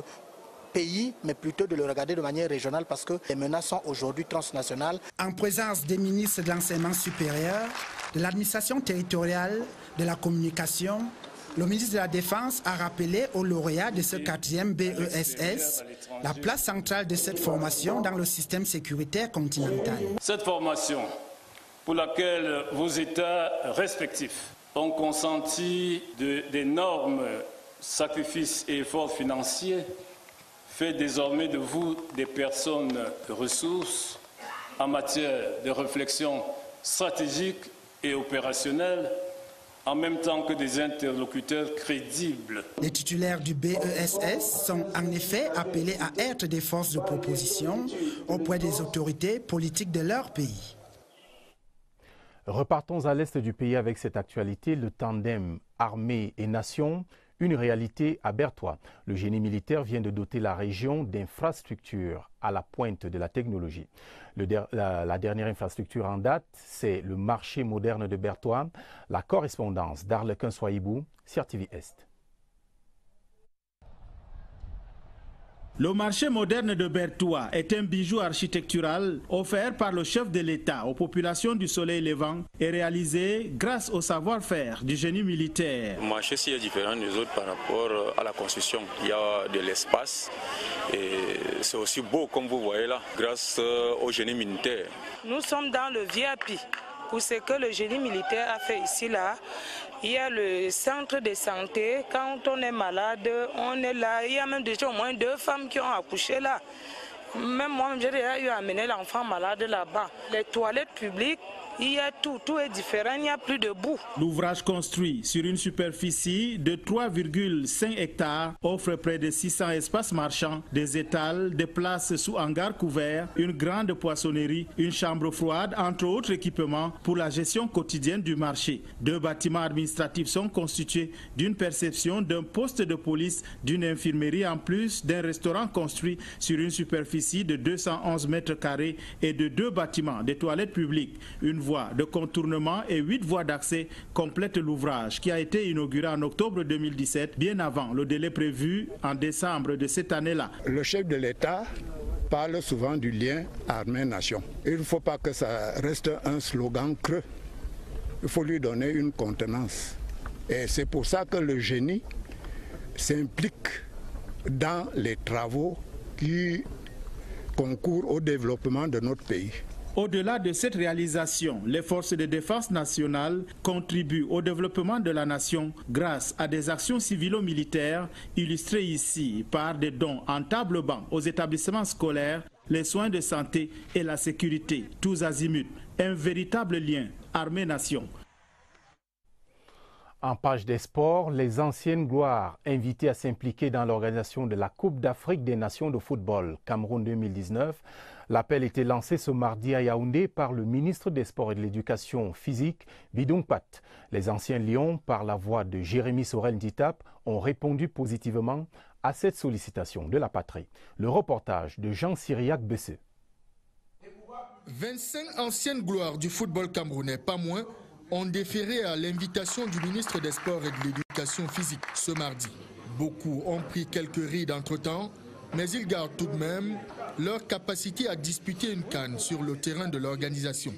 pays, mais plutôt de le regarder de manière régionale parce que les menaces sont aujourd'hui transnationales. En présence des ministres de l'enseignement supérieur, de l'administration territoriale, de la communication, le ministre de la Défense a rappelé aux lauréats de ce 4e BESS la place centrale de cette formation dans le système sécuritaire continental. Cette formation, pour laquelle vos États respectifs ont consenti d'énormes sacrifices et efforts financiers, fait désormais de vous des personnes de ressources en matière de réflexion stratégique et opérationnelle, en même temps que des interlocuteurs crédibles. Les titulaires du BESS sont en effet appelés à être des forces de proposition auprès des autorités politiques de leur pays. Repartons à l'est du pays avec cette actualité, le tandem armée et nation, une réalité à Bertoua. Le génie militaire vient de doter la région d'infrastructures à la pointe de la technologie. La dernière infrastructure en date, c'est le marché moderne de Bertoua. La correspondance d'Arlequin Soyibou, CRTV Est. Le marché moderne de Bertoua est un bijou architectural offert par le chef de l'État aux populations du Soleil Levant et réalisé grâce au savoir-faire du génie militaire. Le marché est différent des autres par rapport à la construction. Il y a de l'espace et c'est aussi beau comme vous voyez là, grâce au génie militaire. Nous sommes dans le VIP. Pour ce que le génie militaire a fait ici là, il y a le centre de santé. Quand on est malade, on est là. Il y a même déjà au moins 2 femmes qui ont accouché là. Même moi, j'ai déjà eu à amener l'enfant malade là-bas. Les toilettes publiques, il y a tout est différent, il n'y a plus de boue. L'ouvrage construit sur une superficie de 3,5 hectares offre près de 600 espaces marchands, des étals, des places sous hangars couverts, une grande poissonnerie, une chambre froide, entre autres équipements pour la gestion quotidienne du marché. 2 bâtiments administratifs sont constitués d'une perception d'un poste de police, d'une infirmerie en plus d'un restaurant construit sur une superficie de 211 mètres carrés et de 2 bâtiments, des toilettes publiques, une voie de contournement et 8 voies d'accès complètent l'ouvrage qui a été inauguré en octobre 2017, bien avant le délai prévu en décembre de cette année-là. Le chef de l'État parle souvent du lien armée-nation. Il ne faut pas que ça reste un slogan creux. Il faut lui donner une contenance. Et c'est pour ça que le génie s'implique dans les travaux qui concourent au développement de notre pays. Au-delà de cette réalisation, les forces de défense nationale contribuent au développement de la nation grâce à des actions civilo-militaires illustrées ici par des dons en table-banc aux établissements scolaires, les soins de santé et la sécurité, tous azimuts. Un véritable lien armée-nation. En page des sports, les anciennes gloires invitées à s'impliquer dans l'organisation de la Coupe d'Afrique des Nations de football Cameroun 2019. L'appel était lancé ce mardi à Yaoundé par le ministre des Sports et de l'Éducation physique, Bidung Pat. Les anciens Lions, par la voix de Jérémy Sorel Nditap, ont répondu positivement à cette sollicitation de la patrie. Le reportage de Jean-Cyriac Bessé. 25 anciennes gloires du football camerounais, pas moins, ont déféré à l'invitation du ministre des Sports et de l'Éducation physique ce mardi. Beaucoup ont pris quelques rides entre-temps, mais ils gardent tout de même leur capacité à disputer une CAN sur le terrain de l'organisation.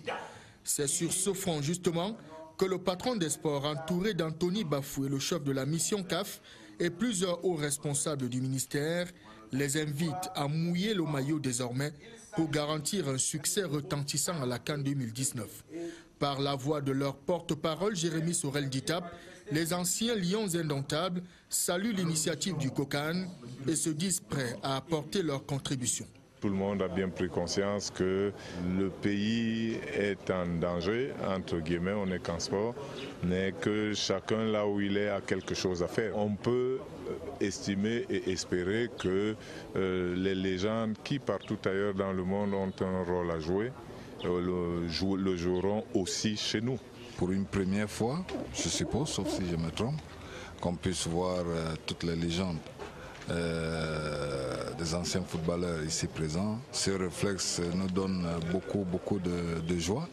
C'est sur ce front justement que le patron des sports, entouré d'Anthony Bafoué, le chef de la mission CAF, et plusieurs hauts responsables du ministère, les invitent à mouiller le maillot désormais pour garantir un succès retentissant à la CAN 2019. Par la voix de leur porte-parole, Jérémy Sorel Ditap, les anciens lions indomptables saluent l'initiative du COCAN et se disent prêts à apporter leur contribution. Tout le monde a bien pris conscience que le pays est en danger, entre guillemets, on n'est qu'en sport, mais que chacun là où il est a quelque chose à faire. On peut estimer et espérer que les légendes qui partout ailleurs dans le monde ont un rôle à jouer, le joueront aussi chez nous. Pour une première fois, je suppose, sauf si je me trompe, qu'on puisse voir toutes les légendes des anciens footballeurs ici présents. Ce réflexe nous donne beaucoup de joie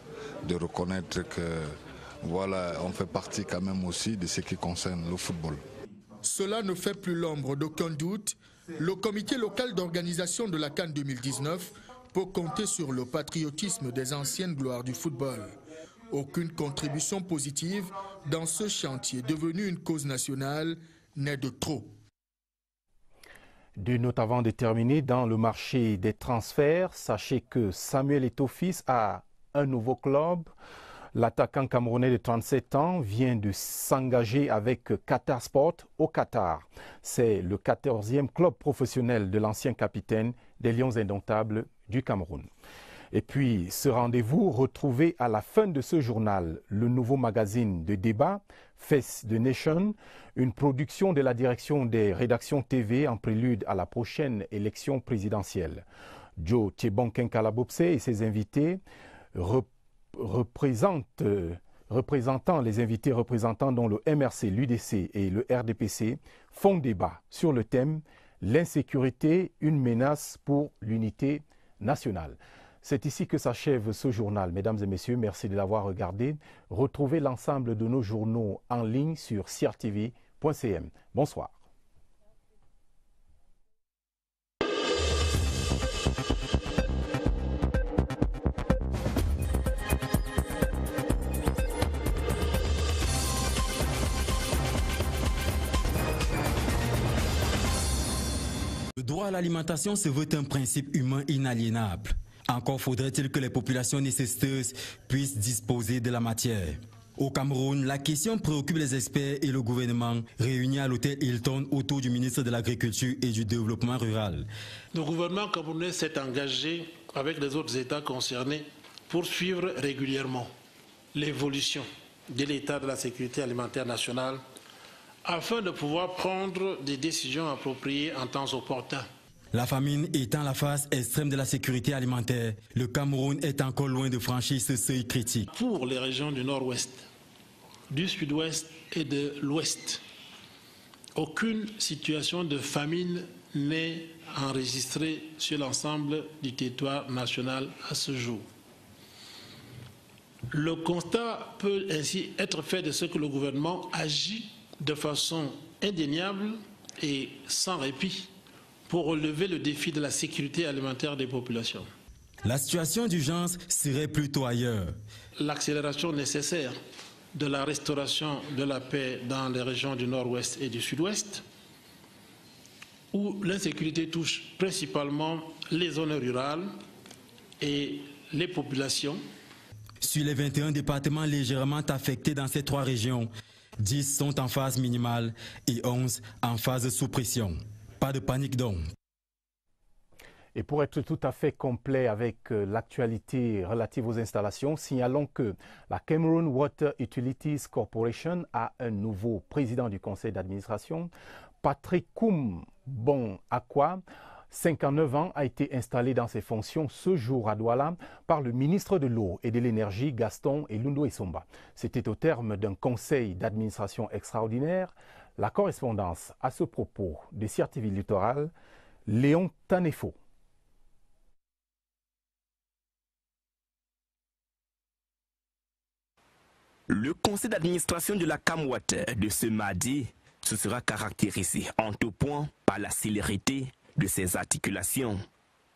de reconnaître que voilà, on fait partie quand même aussi de ce qui concerne le football. Cela ne fait plus l'ombre d'aucun doute. Le comité local d'organisation de la CAN 2019 peut compter sur le patriotisme des anciennes gloires du football. Aucune contribution positive dans ce chantier devenu une cause nationale n'est de trop. Deux notes avant de terminer. Dans le marché des transferts, sachez que Samuel Eto'o-Fils a un nouveau club. L'attaquant camerounais de 37 ans vient de s'engager avec Qatar Sport au Qatar. C'est le 14e club professionnel de l'ancien capitaine des Lions indomptables du Cameroun. Et puis, ce rendez-vous, retrouvé à la fin de ce journal, le nouveau magazine de débat, Face the Nation, une production de la direction des rédactions TV en prélude à la prochaine élection présidentielle. Joe Tchebonken-Kalabopse et ses invités représentant dont le MRC, l'UDC et le RDPC font débat sur le thème « L'insécurité, une menace pour l'unité nationale ». C'est ici que s'achève ce journal. Mesdames et messieurs, merci de l'avoir regardé. Retrouvez l'ensemble de nos journaux en ligne sur crtv.cm. Bonsoir. Le droit à l'alimentation se veut un principe humain inaliénable. Encore faudrait-il que les populations nécessiteuses puissent disposer de la matière. Au Cameroun, la question préoccupe les experts et le gouvernement réunis à l'hôtel Hilton autour du ministre de l'Agriculture et du Développement rural. Le gouvernement camerounais s'est engagé avec les autres États concernés pour suivre régulièrement l'évolution de l'état de la sécurité alimentaire nationale afin de pouvoir prendre des décisions appropriées en temps opportun. La famine étant la phase extrême de la sécurité alimentaire, le Cameroun est encore loin de franchir ce seuil critique. Pour les régions du nord-ouest, du sud-ouest et de l'ouest, aucune situation de famine n'est enregistrée sur l'ensemble du territoire national à ce jour. Le constat peut ainsi être fait de ce que le gouvernement agit de façon indéniable et sans répit pour relever le défi de la sécurité alimentaire des populations. La situation d'urgence serait plutôt ailleurs. L'accélération nécessaire de la restauration de la paix dans les régions du nord-ouest et du sud-ouest, où l'insécurité touche principalement les zones rurales et les populations. Sur les 21 départements légèrement affectés dans ces trois régions, 10 sont en phase minimale et 11 en phase sous pression. Pas de panique donc. Et pour être tout à fait complet avec l'actualité relative aux installations, signalons que la Cameroon Water Utilities Corporation a un nouveau président du conseil d'administration. Patrick Koumbon Akwa, 59 ans, a été installé dans ses fonctions ce jour à Douala par le ministre de l'Eau et de l'Énergie, Gaston Elundo Essomba. C'était au terme d'un conseil d'administration extraordinaire. La correspondance à ce propos de CRTV Littoral, Léon Tanefo. Le conseil d'administration de la CamWater de ce mardi se sera caractérisé en tout point par la célérité de ses articulations.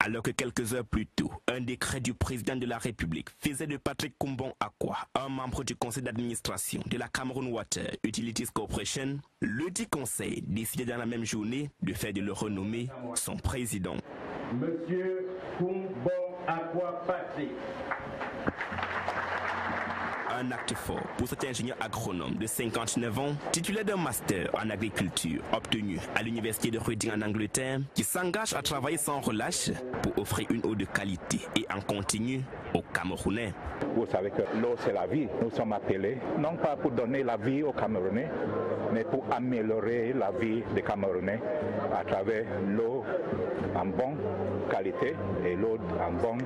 Alors que quelques heures plus tôt, un décret du président de la République faisait de Patrick Kumbon Akwa un membre du conseil d'administration de la Cameroon Water Utilities Corporation, le dit conseil décidait dans la même journée de faire de le renommer son président. Monsieur Kumbon Akwa Patrick. Un acte fort pour cet ingénieur agronome de 59 ans, titulaire d'un master en agriculture obtenu à l'université de Reading en Angleterre, qui s'engage à travailler sans relâche pour offrir une eau de qualité et en continu aux Camerounais. Vous savez que l'eau c'est la vie. Nous sommes appelés non pas pour donner la vie aux Camerounais, mais pour améliorer la vie des Camerounais à travers l'eau en bonne qualité et l'eau en bonne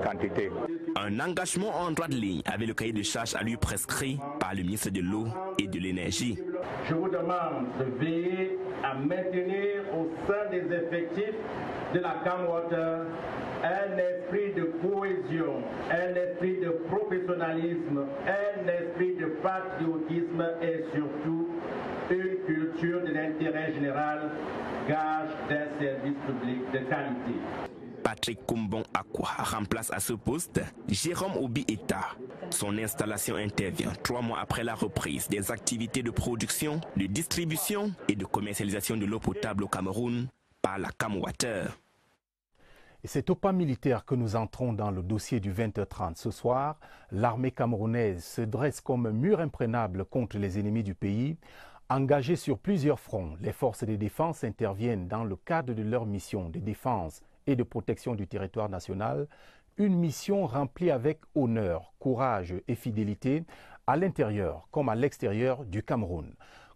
quantité. Un engagement en droite ligne avec le cahier de charges à lui prescrit par le ministre de l'Eau et de l'Énergie. Je vous demande de veiller à maintenir au sein des effectifs de la CamWater un esprit de cohésion, un esprit de professionnalisme, un esprit de patriotisme et surtout une culture de l'intérêt général, gage d'un service public de qualité. Patrick Kumbon Akwa remplace à ce poste Jérôme Obi Eta. Son installation intervient 3 mois après la reprise des activités de production, de distribution et de commercialisation de l'eau potable au Cameroun par la CamWater. Et c'est au pas militaire que nous entrons dans le dossier du 20h30. Ce soir, l'armée camerounaise se dresse comme un mur imprenable contre les ennemis du pays. Engagées sur plusieurs fronts, les forces de défense interviennent dans le cadre de leur mission de défense et de protection du territoire national, une mission remplie avec honneur, courage et fidélité à l'intérieur comme à l'extérieur du Cameroun.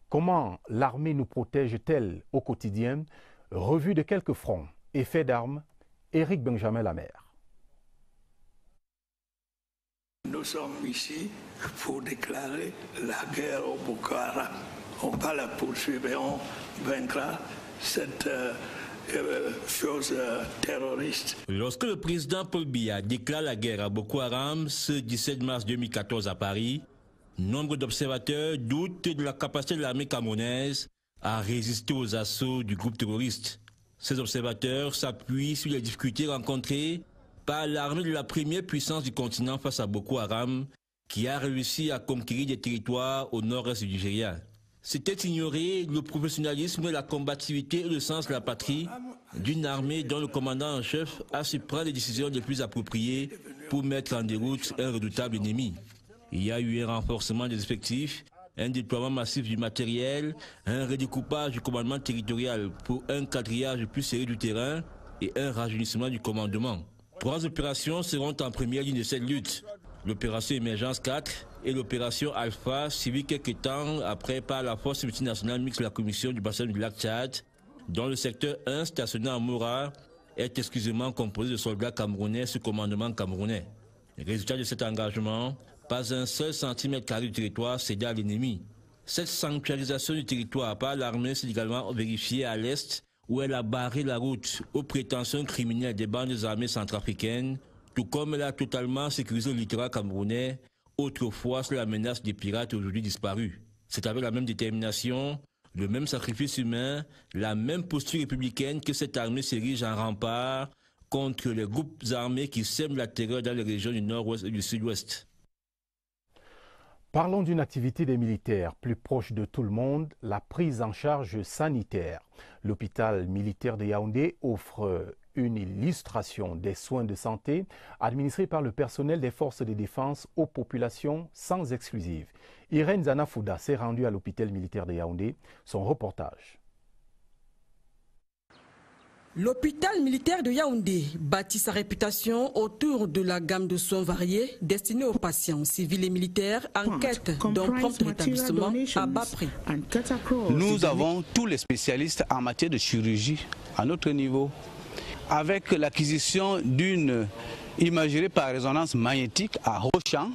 Comment l'armée nous protège-t-elle au quotidien? Revue de quelques fronts et faits d'armes, Éric Benjamin Lamère. Nous sommes ici pour déclarer la guerre au Boko Haram. On va la poursuivre et on vaincra cette chose terroriste. Lorsque le président Paul Biya déclare la guerre à Boko Haram ce 17 mars 2014 à Paris, nombre d'observateurs doutent de la capacité de l'armée camerounaise à résister aux assauts du groupe terroriste. Ces observateurs s'appuient sur les difficultés rencontrées par l'armée de la première puissance du continent face à Boko Haram, qui a réussi à conquérir des territoires au nord-est du Nigeria. C'était ignorer le professionnalisme, la combativité et le sens de la patrie d'une armée dont le commandant en chef a su prendre les décisions les plus appropriées pour mettre en déroute un redoutable ennemi. Il y a eu un renforcement des effectifs, un déploiement massif du matériel, un redécoupage du commandement territorial pour un quadrillage plus serré du terrain et un rajeunissement du commandement. 3 opérations seront en première ligne de cette lutte. L'opération Émergence 4 et l'opération Alpha, suivie quelques temps après par la force multinationale mixte de la commission du bassin du lac Tchad, dont le secteur 1 stationné à Moura est exclusivement composé de soldats camerounais sous commandement camerounais. Résultat de cet engagement, pas un seul centimètre carré du territoire cédé à l'ennemi. Cette sanctuarisation du territoire par l'armée s'est également vérifiée à l'est, où elle a barré la route aux prétentions criminelles des bandes armées centrafricaines, tout comme elle a totalement sécurisé le littoral camerounais, autrefois sous la menace des pirates aujourd'hui disparus. C'est avec la même détermination, le même sacrifice humain, la même posture républicaine que cette armée s'érige en rempart contre les groupes armés qui sèment la terreur dans les régions du nord-ouest et du sud-ouest. Parlons d'une activité des militaires plus proche de tout le monde, la prise en charge sanitaire. L'hôpital militaire de Yaoundé offre une illustration des soins de santé administrés par le personnel des forces de défense aux populations sans exclusive. Irène Zanafouda s'est rendue à l'hôpital militaire de Yaoundé. Son reportage. L'hôpital militaire de Yaoundé bâtit sa réputation autour de la gamme de soins variés destinés aux patients civils et militaires en quête d'un prompt rétablissement à bas prix. Nous avons tous les spécialistes en matière de chirurgie à notre niveau. Avec l'acquisition d'une imagerie par résonance magnétique à Rochamp,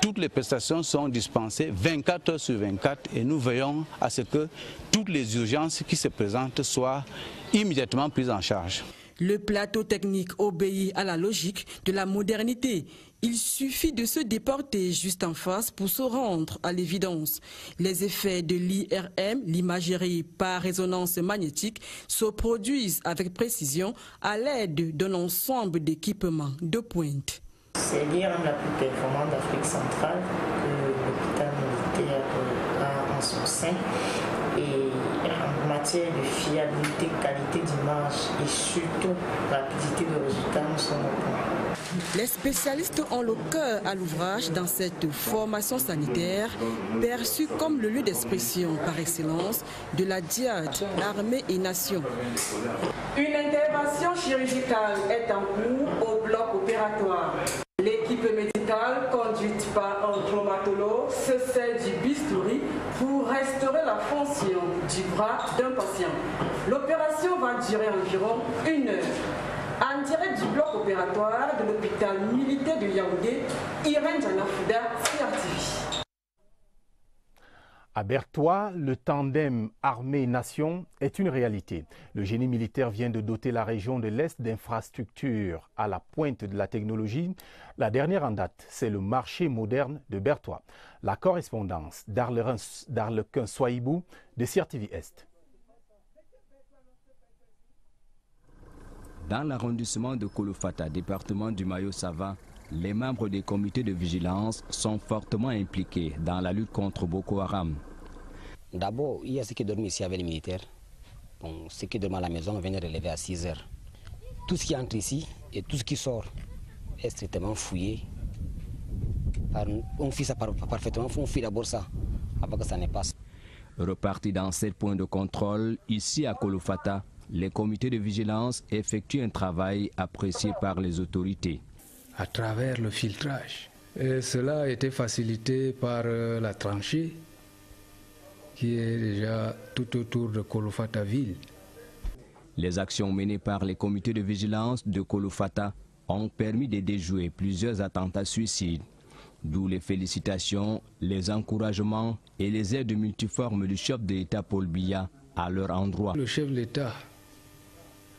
toutes les prestations sont dispensées 24 heures sur 24 et nous veillons à ce que toutes les urgences qui se présentent soient immédiatement prises en charge. Le plateau technique obéit à la logique de la modernité. Il suffit de se déporter juste en face pour se rendre à l'évidence. Les effets de l'IRM, l'imagerie par résonance magnétique, se produisent avec précision à l'aide d'un ensemble d'équipements de pointe. C'est l'IRM la plus performante d'Afrique centrale que l'hôpital militaire a en son sein. Et en matière de fiabilité, qualité d'image et surtout rapidité de résultat, nous sommes au point. Les spécialistes ont le cœur à l'ouvrage dans cette formation sanitaire perçue comme le lieu d'expression par excellence de la diade armée et nation. Une intervention chirurgicale est en cours au bloc opératoire. L'équipe médicale, conduite par un traumatologue, se sert du bistouri pour restaurer la fonction du bras d'un patient. L'opération va durer environ 1 heure. En direct du bloc opératoire de l'hôpital militaire de Yaoundé, Irène Janafouda, CRTV. À Bertois, le tandem armée-nation est une réalité. Le génie militaire vient de doter la région de l'Est d'infrastructures à la pointe de la technologie. La dernière en date, c'est le marché moderne de Bertois. La correspondance d'Arlequin Soaibou de CRTV Est. Dans l'arrondissement de Kolofata, département du Mayo-Sava, les membres des comités de vigilance sont fortement impliqués dans la lutte contre Boko Haram. D'abord, il y a ceux qui dorment ici avec les militaires. Bon, ceux qui dorment à la maison, on vient de relever à 6 heures. Tout ce qui entre ici et tout ce qui sort est strictement fouillé. On fouille ça parfaitement, on fouille d'abord ça, avant que ça ne passe. Repartis dans 7 points de contrôle, ici à Kolofata, les comités de vigilance effectuent un travail apprécié par les autorités. À travers le filtrage. Et cela a été facilité par la tranchée qui est déjà tout autour de Kolofata ville. Les actions menées par les comités de vigilance de Kolofata ont permis de déjouer plusieurs attentats suicides, d'où les félicitations, les encouragements et les aides multiformes du chef de l'État Paul Biya à leur endroit. Le chef de l'État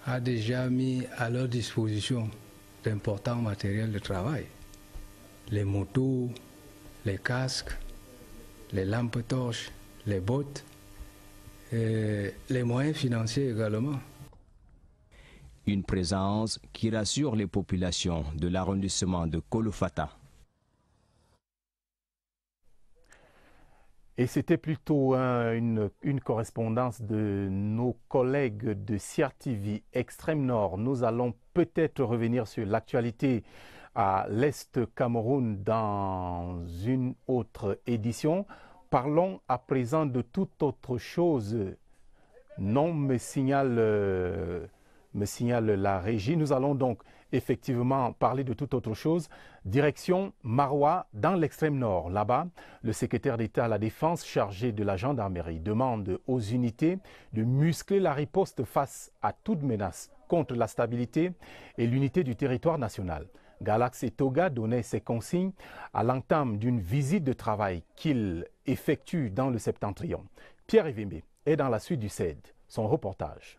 a déjà mis à leur disposition d'importants matériels de travail. Les motos, les casques, les lampes torches, les bottes, et les moyens financiers également. Une présence qui rassure les populations de l'arrondissement de Kolofata. Et c'était plutôt une correspondance de nos collègues de CRTV Extrême Nord. Nous allons peut-être revenir sur l'actualité à l'Est Cameroun dans une autre édition. Parlons à présent de toute autre chose. Non, me signale la régie. Nous allons donc effectivement parler de toute autre chose. Direction Maroua, dans l'extrême nord. Là-bas, le secrétaire d'État à la Défense chargé de la gendarmerie demande aux unités de muscler la riposte face à toute menace contre la stabilité et l'unité du territoire national. Galax Toga donnait ses consignes à l'entame d'une visite de travail qu'il effectue dans le Septentrion. Pierre Evembe est dans la suite du CED. Son reportage.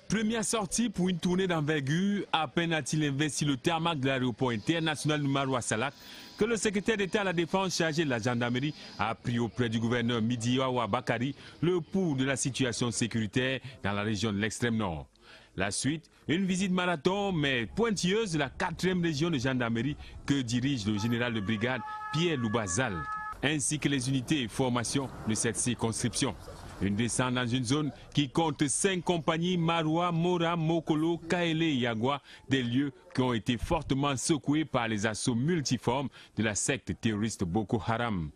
Première sortie pour une tournée d'envergure, à peine a-t-il investi le tarmac de l'aéroport international de Maroua-Salak que le secrétaire d'État à la Défense chargé de la gendarmerie a pris auprès du gouverneur Midiawa Bakari le pouls de la situation sécuritaire dans la région de l'extrême nord. La suite, une visite marathon mais pointilleuse de la 4e région de gendarmerie que dirige le général de brigade Pierre Loubazal, ainsi que les unités et formations de cette circonscription. Une descente dans une zone qui compte 5 compagnies, Maroua, Mora, Mokolo, Kaele et Yagua, des lieux qui ont été fortement secoués par les assauts multiformes de la secte terroriste Boko Haram.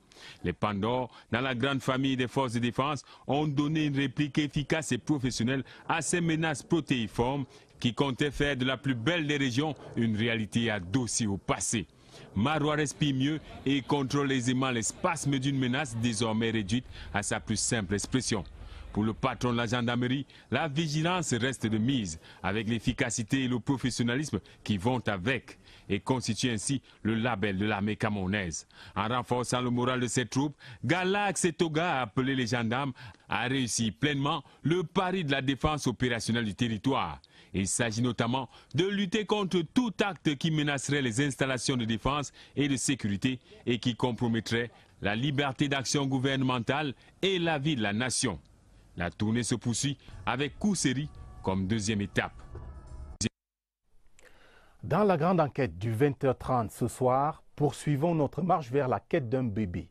Les Pandores, dans la grande famille des forces de défense, ont donné une réplique efficace et professionnelle à ces menaces protéiformes qui comptaient faire de la plus belle des régions une réalité adossée au passé. Maroua respire mieux et contrôle aisément les spasmes d'une menace désormais réduite à sa plus simple expression. Pour le patron de la gendarmerie, la vigilance reste de mise, avec l'efficacité et le professionnalisme qui vont avec, et constitue ainsi le label de l'armée camerounaise. En renforçant le moral de ses troupes, Galax et Toga a appelé les gendarmes à réussir pleinement le pari de la défense opérationnelle du territoire. Il s'agit notamment de lutter contre tout acte qui menacerait les installations de défense et de sécurité et qui compromettrait la liberté d'action gouvernementale et la vie de la nation. La tournée se poursuit avec Kousséri comme deuxième étape. Dans la grande enquête du 20h30 ce soir, poursuivons notre marche vers la quête d'un bébé.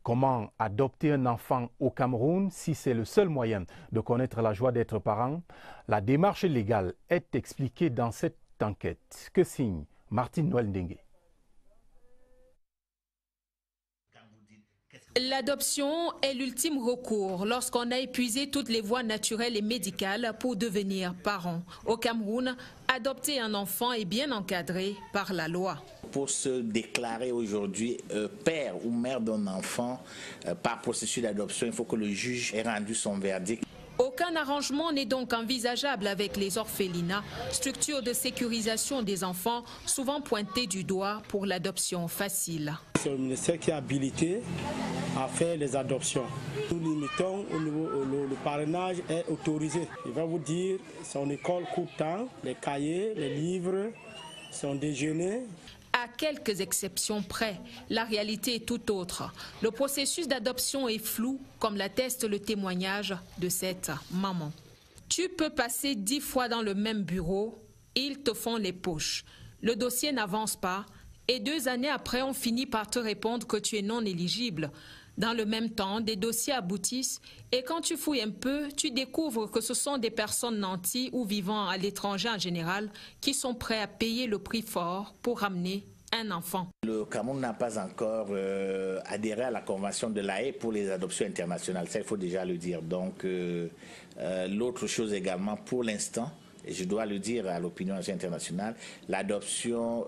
Comment adopter un enfant au Cameroun si c'est le seul moyen de connaître la joie d'être parent? La démarche légale est expliquée dans cette enquête. Que signe Martine Noël Ndengue. L'adoption est l'ultime recours lorsqu'on a épuisé toutes les voies naturelles et médicales pour devenir parent. Au Cameroun, adopter un enfant est bien encadré par la loi. Pour se déclarer aujourd'hui père ou mère d'un enfant par processus d'adoption, il faut que le juge ait rendu son verdict. Aucun arrangement n'est donc envisageable avec les orphelinats, structures de sécurisation des enfants souvent pointées du doigt pour l'adoption facile. C'est le ministère qui est habilité à faire les adoptions. Nous limitons au niveau, le parrainage est autorisé. Il va vous dire, son école coûte tant, les cahiers, les livres, son déjeuner. À quelques exceptions près, la réalité est tout autre. Le processus d'adoption est flou, comme l'atteste le témoignage de cette maman. Tu peux passer 10 fois dans le même bureau, ils te font les poches. Le dossier n'avance pas et 2 années après, on finit par te répondre que tu es non éligible. Dans le même temps, des dossiers aboutissent et quand tu fouilles un peu, tu découvres que ce sont des personnes nanties ou vivant à l'étranger en général qui sont prêts à payer le prix fort pour ramener un enfant. Le Cameroun n'a pas encore adhéré à la convention de l'AE pour les adoptions internationales. Ça, il faut déjà le dire. Donc, l'autre chose également, pour l'instant, et je dois le dire à l'opinion internationale, l'adoption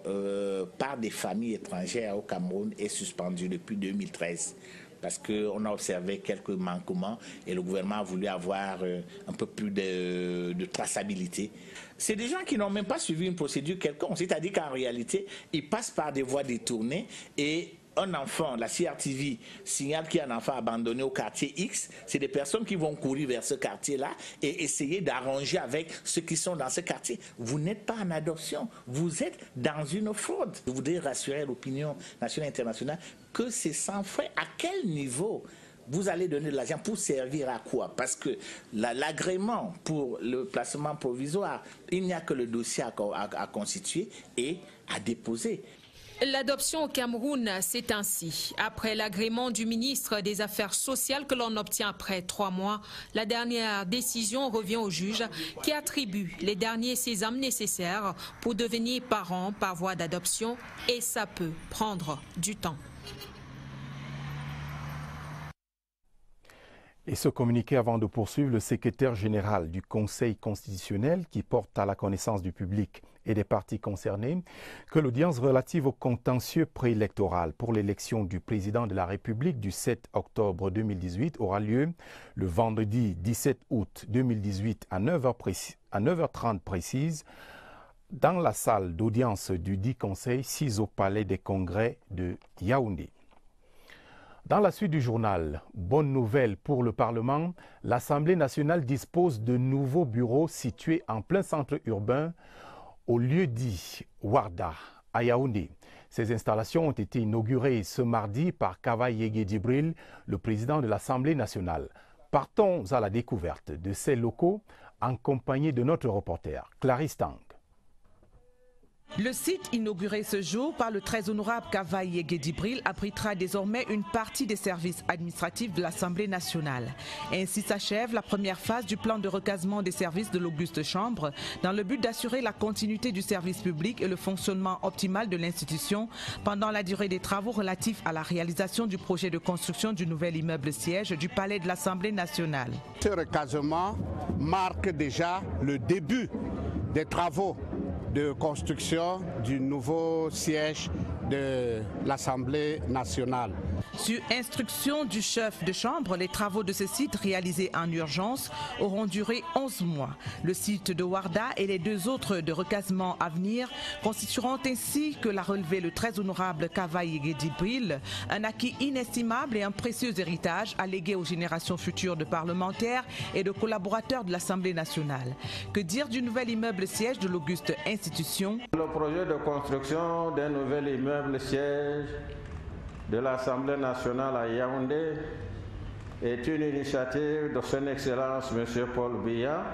par des familles étrangères au Cameroun est suspendue depuis 2013. Parce qu'on a observé quelques manquements et le gouvernement a voulu avoir un peu plus de traçabilité. C'est des gens qui n'ont même pas suivi une procédure quelconque, c'est-à-dire qu'en réalité, ils passent par des voies détournées et un enfant, la CRTV signale qu'il y a un enfant abandonné au quartier X, c'est des personnes qui vont courir vers ce quartier-là et essayer d'arranger avec ceux qui sont dans ce quartier. Vous n'êtes pas en adoption, vous êtes dans une fraude. Je voudrais rassurer l'opinion nationale et internationale que c'est sans frais. À quel niveau vous allez donner de l'argent pour servir à quoi? Parce que l'agrément pour le placement provisoire, il n'y a que le dossier à constituer et à déposer. L'adoption au Cameroun, c'est ainsi. Après l'agrément du ministre des Affaires sociales que l'on obtient après 3 mois, la dernière décision revient au juge qui attribue les derniers sésames nécessaires pour devenir parent par voie d'adoption et ça peut prendre du temps. Et ce communiqué avant de poursuivre, le secrétaire général du Conseil constitutionnel qui porte à la connaissance du public et des partis concernés que l'audience relative au contentieux préélectoral pour l'élection du président de la République du 7 octobre 2018 aura lieu le vendredi 17 août 2018 à 9h30 précise dans la salle d'audience du dit Conseil 6 au Palais des Congrès de Yaoundé. Dans la suite du journal, bonne nouvelle pour le Parlement, l'Assemblée nationale dispose de nouveaux bureaux situés en plein centre urbain au lieu dit Warda, à Yaoundé. Ces installations ont été inaugurées ce mardi par Kavaye Yeghe-Djibril, le président de l'Assemblée nationale. Partons à la découverte de ces locaux en compagnie de notre reporter, Clarisse Tang. Le site inauguré ce jour par le très honorable Kavaye Yeghe-Djibril abritera désormais une partie des services administratifs de l'Assemblée nationale. Ainsi s'achève la première phase du plan de recasement des services de l'Auguste Chambre dans le but d'assurer la continuité du service public et le fonctionnement optimal de l'institution pendant la durée des travaux relatifs à la réalisation du projet de construction du nouvel immeuble siège du Palais de l'Assemblée nationale. Ce recasement marque déjà le début des travaux de construction du nouveau siège de l'Assemblée nationale. Sur instruction du chef de chambre, les travaux de ce site réalisés en urgence auront duré 11 mois. Le site de Warda et les 2 autres de recasement à venir constitueront ainsi que l'a relevé le très honorable Kavaye Guédibril, un acquis inestimable et un précieux héritage à léguer aux générations futures de parlementaires et de collaborateurs de l'Assemblée nationale. Que dire du nouvel immeuble siège de l'auguste institution? Le projet de construction d'un nouvel immeuble siège de l'Assemblée nationale à Yaoundé est une initiative de son Excellence M. Paul Biya,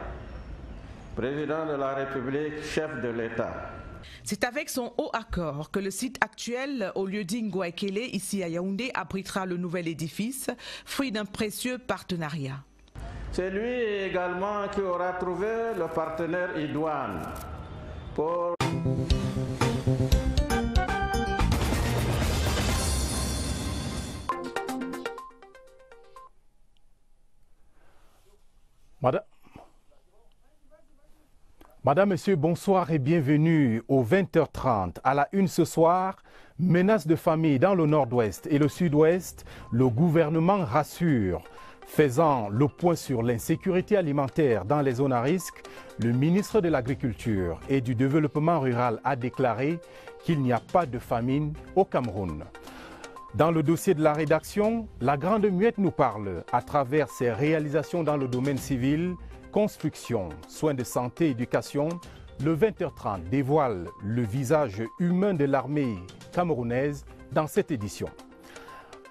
président de la République, chef de l'État. C'est avec son haut accord que le site actuel au lieu-dit Ngouaekele, ici à Yaoundé, abritera le nouvel édifice, fruit d'un précieux partenariat. C'est lui également qui aura trouvé le partenaire idoine pour... Madame, Monsieur, bonsoir et bienvenue au 20h30. À la une ce soir, menaces de famille dans le nord-ouest et le sud-ouest, le gouvernement rassure. Faisant le point sur l'insécurité alimentaire dans les zones à risque, le ministre de l'Agriculture et du Développement rural a déclaré qu'il n'y a pas de famine au Cameroun. Dans le dossier de la rédaction, la Grande Muette nous parle à travers ses réalisations dans le domaine civil, construction, soins de santé, éducation. Le 20h30 dévoile le visage humain de l'armée camerounaise dans cette édition.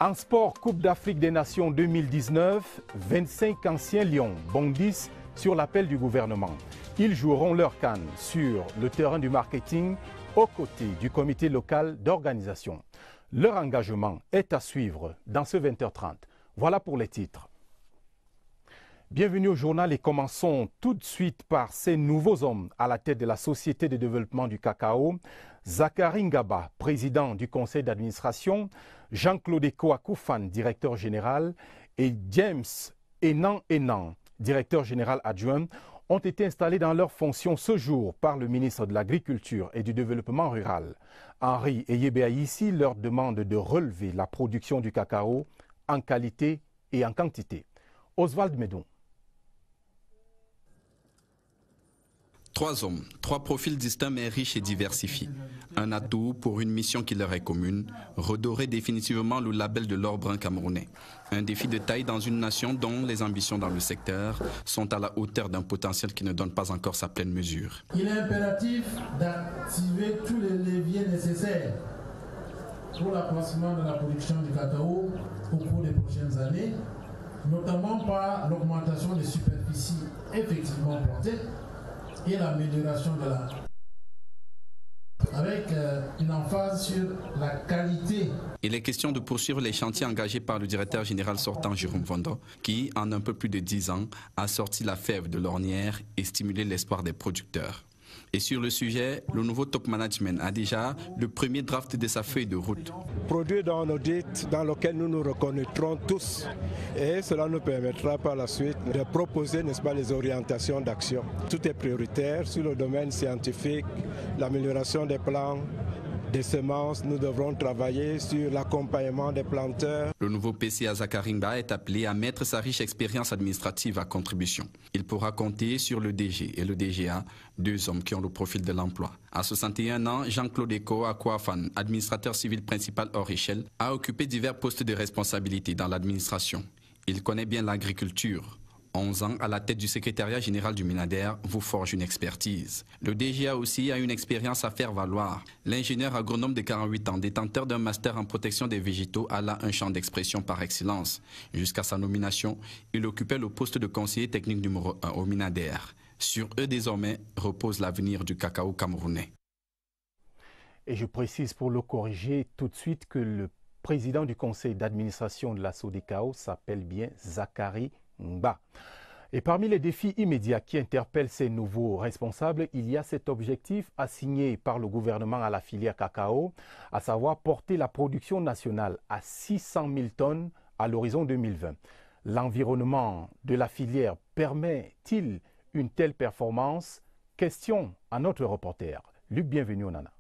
En sport, Coupe d'Afrique des Nations 2019, 25 anciens Lions bondissent sur l'appel du gouvernement. Ils joueront leur CAN sur le terrain du marketing aux côtés du comité local d'organisation. Leur engagement est à suivre dans ce 20h30. Voilà pour les titres. Bienvenue au journal et commençons tout de suite par ces nouveaux hommes à la tête de la Société de développement du cacao. Zakari Ngaba, président du conseil d'administration, Jean-Claude Koakoufan, directeur général, et James Enan, directeur général adjoint, ont été installés dans leurs fonctions ce jour par le ministre de l'Agriculture et du Développement rural. Henri Eyebéaïssi leur demande de relever la production du cacao en qualité et en quantité. Oswald Medon. 3 hommes, 3 profils distincts mais riches et diversifiés. Un atout pour une mission qui leur est commune, redorer définitivement le label de l'or brun camerounais. Un défi de taille dans une nation dont les ambitions dans le secteur sont à la hauteur d'un potentiel qui ne donne pas encore sa pleine mesure. Il est impératif d'activer tous les leviers nécessaires pour l'accroissement de la production du cacao au cours des prochaines années, notamment par l'augmentation des superficies effectivement plantées et l'amélioration de la... avec une emphase sur la qualité. Il est question de poursuivre les chantiers engagés par le directeur général sortant Jérôme Vondra, qui, en un peu plus de 10 ans, a sorti la fève de l'ornière et stimulé l'espoir des producteurs. Et sur le sujet, le nouveau top management a déjà le premier draft de sa feuille de route. Produire dans un audit dans lequel nous nous reconnaîtrons tous et cela nous permettra par la suite de proposer, n'est-ce pas, les orientations d'action. Tout est prioritaire sur le domaine scientifique, l'amélioration des plans, des semences. Nous devrons travailler sur l'accompagnement des planteurs. Le nouveau PCA Zakari Ngaba est appelé à mettre sa riche expérience administrative à contribution. Il pourra compter sur le DG et le DGA, 2 hommes qui ont le profil de l'emploi. À 61 ans, Jean-Claude Koakoufan, administrateur civil principal hors échelle, a occupé divers postes de responsabilité dans l'administration. Il connaît bien l'agriculture. 11 ans à la tête du secrétariat général du Minader vous forge une expertise. Le DGA aussi a une expérience à faire valoir. L'ingénieur agronome de 48 ans, détenteur d'un master en protection des végétaux, a là un champ d'expression par excellence. Jusqu'à sa nomination, il occupait le poste de conseiller technique numéro 1 au Minader. Sur eux désormais repose l'avenir du cacao camerounais. Et je précise pour le corriger tout de suite que le président du conseil d'administration de la SODECAO s'appelle bien Zakari Ngaba. Et parmi les défis immédiats qui interpellent ces nouveaux responsables, il y a cet objectif assigné par le gouvernement à la filière cacao, à savoir porter la production nationale à 600 000 tonnes à l'horizon 2020. L'environnement de la filière permet-il une telle performance? Question à notre reporter. Luc, bienvenue au Nana.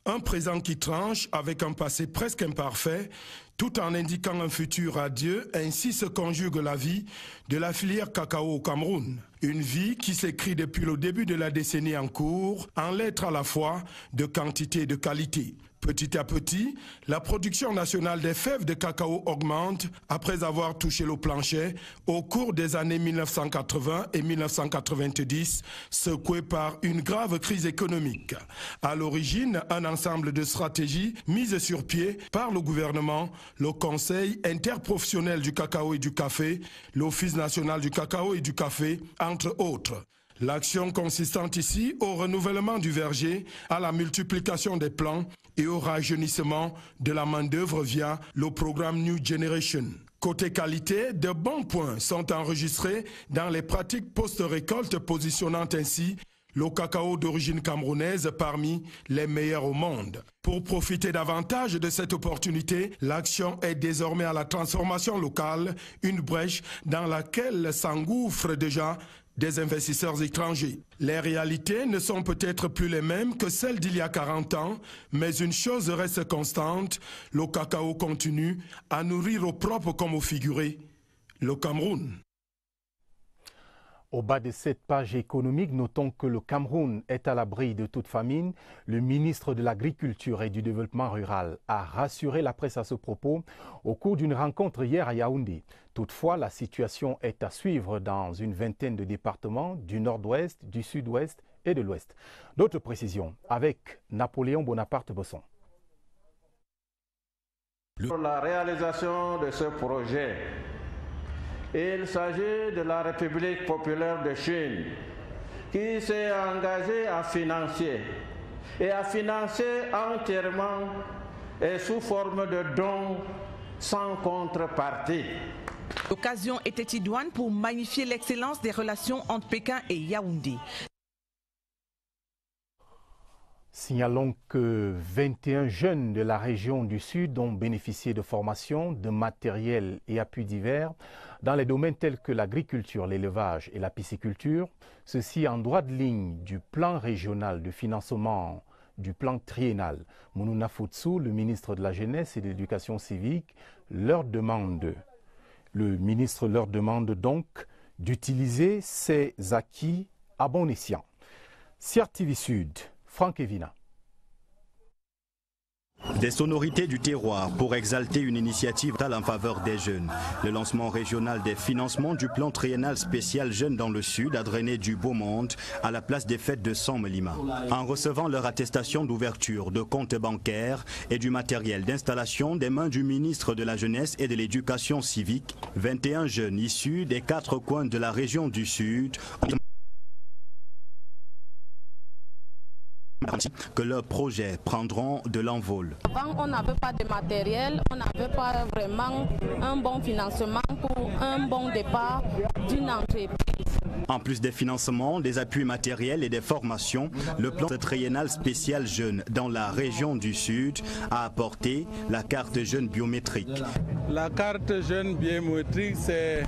Un présent qui tranche avec un passé presque imparfait, tout en indiquant un futur radieux, ainsi se conjugue la vie de la filière cacao au Cameroun. Une vie qui s'écrit depuis le début de la décennie en cours, en lettres à la fois de quantité et de qualité. Petit à petit, la production nationale des fèves de cacao augmente après avoir touché le plancher au cours des années 1980 et 1990, secouée par une grave crise économique. À l'origine, un ensemble de stratégies mises sur pied par le gouvernement, le Conseil interprofessionnel du cacao et du café, l'Office national du cacao et du café, entre autres. L'action consistant ici au renouvellement du verger, à la multiplication des plants et au rajeunissement de la main-d'œuvre via le programme New Generation. Côté qualité, de bons points sont enregistrés dans les pratiques post-récolte, positionnant ainsi le cacao d'origine camerounaise parmi les meilleurs au monde. Pour profiter davantage de cette opportunité, l'action est désormais à la transformation locale, une brèche dans laquelle s'engouffrent déjà des investisseurs étrangers. Les réalités ne sont peut-être plus les mêmes que celles d'il y a 40 ans, mais une chose reste constante, le cacao continue à nourrir au propre comme au figuré le Cameroun. Au bas de cette page économique, notons que le Cameroun est à l'abri de toute famine. Le ministre de l'Agriculture et du Développement rural a rassuré la presse à ce propos au cours d'une rencontre hier à Yaoundé. Toutefois, la situation est à suivre dans une vingtaine de départements du nord-ouest, du sud-ouest et de l'ouest. D'autres précisions avec Napoléon Bonaparte-Bosson. Pour la réalisation de ce projet, il s'agit de la République populaire de Chine qui s'est engagée à financer entièrement et sous forme de dons sans contrepartie. L'occasion était idoine pour magnifier l'excellence des relations entre Pékin et Yaoundé. Signalons que 21 jeunes de la région du Sud ont bénéficié de formations, de matériel et appuis divers dans les domaines tels que l'agriculture, l'élevage et la pisciculture, ceci en droite ligne du plan régional de financement du plan triennal. Mounouna Futsu, le ministre de la Jeunesse et de l'Éducation civique, le ministre leur demande donc d'utiliser ces acquis à bon escient. CRTV Sud, Franck Evina. Des sonorités du terroir pour exalter une initiative en faveur des jeunes. Le lancement régional des financements du plan triennal spécial Jeunes dans le Sud a drainé du beau monde à la place des fêtes de Sammelima. En recevant leur attestation d'ouverture de comptes bancaires et du matériel d'installation des mains du ministre de la Jeunesse et de l'Éducation civique, 21 jeunes issus des 4 coins de la région du Sud que leurs projets prendront de l'envol. Avant, on n'avait pas de matériel, on n'avait pas vraiment un bon financement pour un bon départ d'une entreprise. En plus des financements, des appuis matériels et des formations, le plan triennal spécial Jeunes dans la région du Sud a apporté la carte jeune biométrique. La carte jeune biométrique, c'est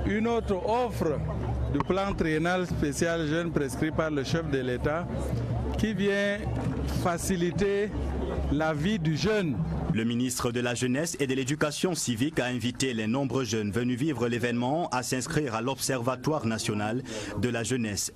une autre offre du plan triennal spécial Jeunes prescrit par le chef de l'État qui vient faciliter la vie du jeune. Le ministre de la Jeunesse et de l'Éducation civique a invité les nombreux jeunes venus vivre l'événement à s'inscrire à l'Observatoire national de la jeunesse.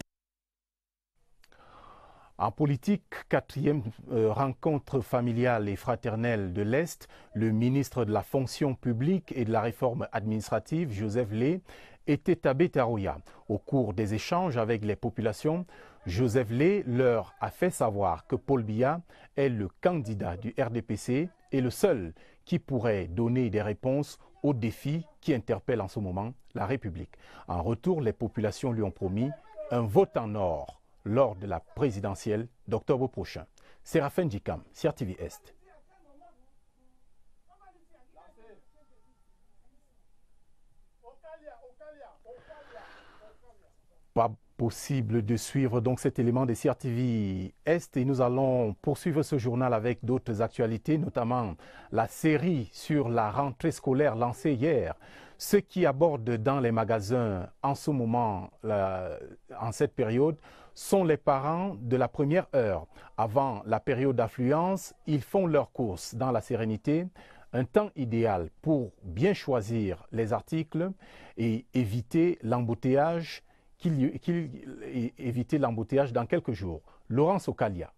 En politique, 4e rencontre familiale et fraternelle de l'Est, le ministre de la fonction publique et de la réforme administrative, Joseph Lé, était à Betaroya. Au cours des échanges avec les populations, Joseph Lé leur a fait savoir que Paul Biya est le candidat du RDPC et le seul qui pourrait donner des réponses aux défis qui interpellent en ce moment la République. En retour, les populations lui ont promis un vote en or lors de la présidentielle d'octobre prochain. Séraphin Djikam, CRTV Est. Pas possible de suivre donc cet élément de CRTV Est et nous allons poursuivre ce journal avec d'autres actualités, notamment la série sur la rentrée scolaire lancée hier Ceux qui abordent dans les magasins en ce moment, en cette période, sont les parents de la première heure. Avant la période d'affluence, ils font leurs courses dans la sérénité, un temps idéal pour bien choisir les articles et éviter l'embouteillage dans quelques jours. Laurence Okalia.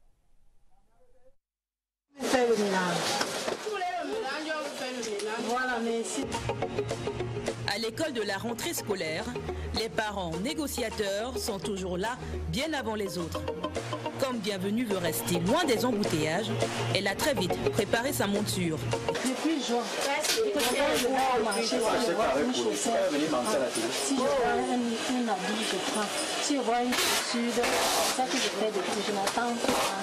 À l'école de la rentrée scolaire, les parents négociateurs sont toujours là bien avant les autres. Comme Bienvenue veut rester loin des embouteillages, elle a très vite préparé sa monture. Depuis juin, si je vois une chaussette, si je vois un habit, je prends. Si je vois une chaussure, c'est ça que je fais depuis. Je n'attends pas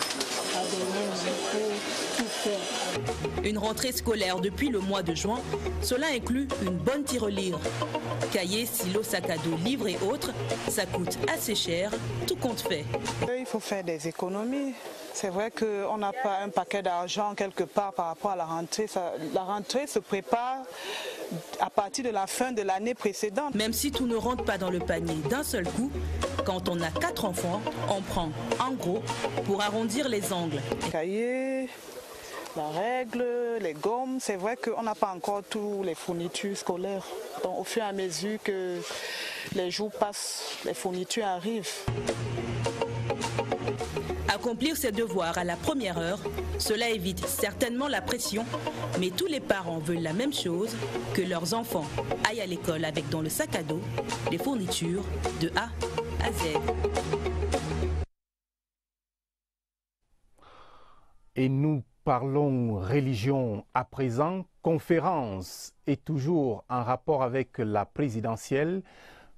à dernière minute pour tout faire. Une rentrée scolaire depuis le mois de juin, cela inclut une bonne tirelire. Cahiers, stylos, sacs à dos, livres et autres, ça coûte assez cher, tout compte fait. Il faut faire des économies. C'est vrai qu'on n'a pas un paquet d'argent quelque part par rapport à la rentrée. La rentrée se prépare à partir de la fin de l'année précédente. Même si tout ne rentre pas dans le panier d'un seul coup, quand on a 4 enfants, on prend en gros pour arrondir les angles. Cahiers, la règle, les gommes, c'est vrai qu'on n'a pas encore tous les fournitures scolaires. Donc au fur et à mesure que les jours passent, les fournitures arrivent. Accomplir ses devoirs à la première heure, cela évite certainement la pression, mais tous les parents veulent la même chose, que leurs enfants aillent à l'école avec dans le sac à dos les fournitures de A à Z. Et nous parlons religion à présent. Conférence est toujours en rapport avec la présidentielle.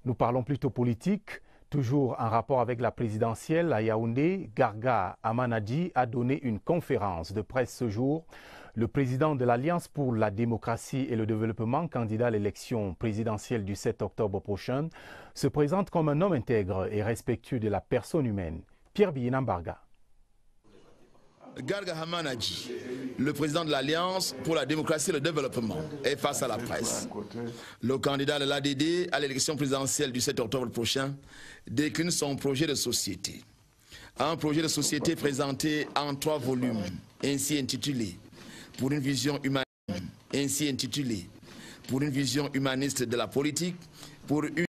Nous parlons plutôt politique. Toujours en rapport avec la présidentielle, à Yaoundé, Garga Amanadi a donné une conférence de presse ce jour. Le président de l'Alliance pour la démocratie et le développement, candidat à l'élection présidentielle du 7 octobre prochain, se présente comme un homme intègre et respectueux de la personne humaine. Pierre Bienambarga. Garga Amanadi, le président de l'Alliance pour la démocratie et le développement, est face à la presse. Le candidat de l'ADD à l'élection présidentielle du 7 octobre prochain décline son projet de société. Un projet de société présenté en 3 volumes, ainsi intitulé « Pour une vision humaniste », ainsi intitulé « Pour une vision humaniste de la politique », pour une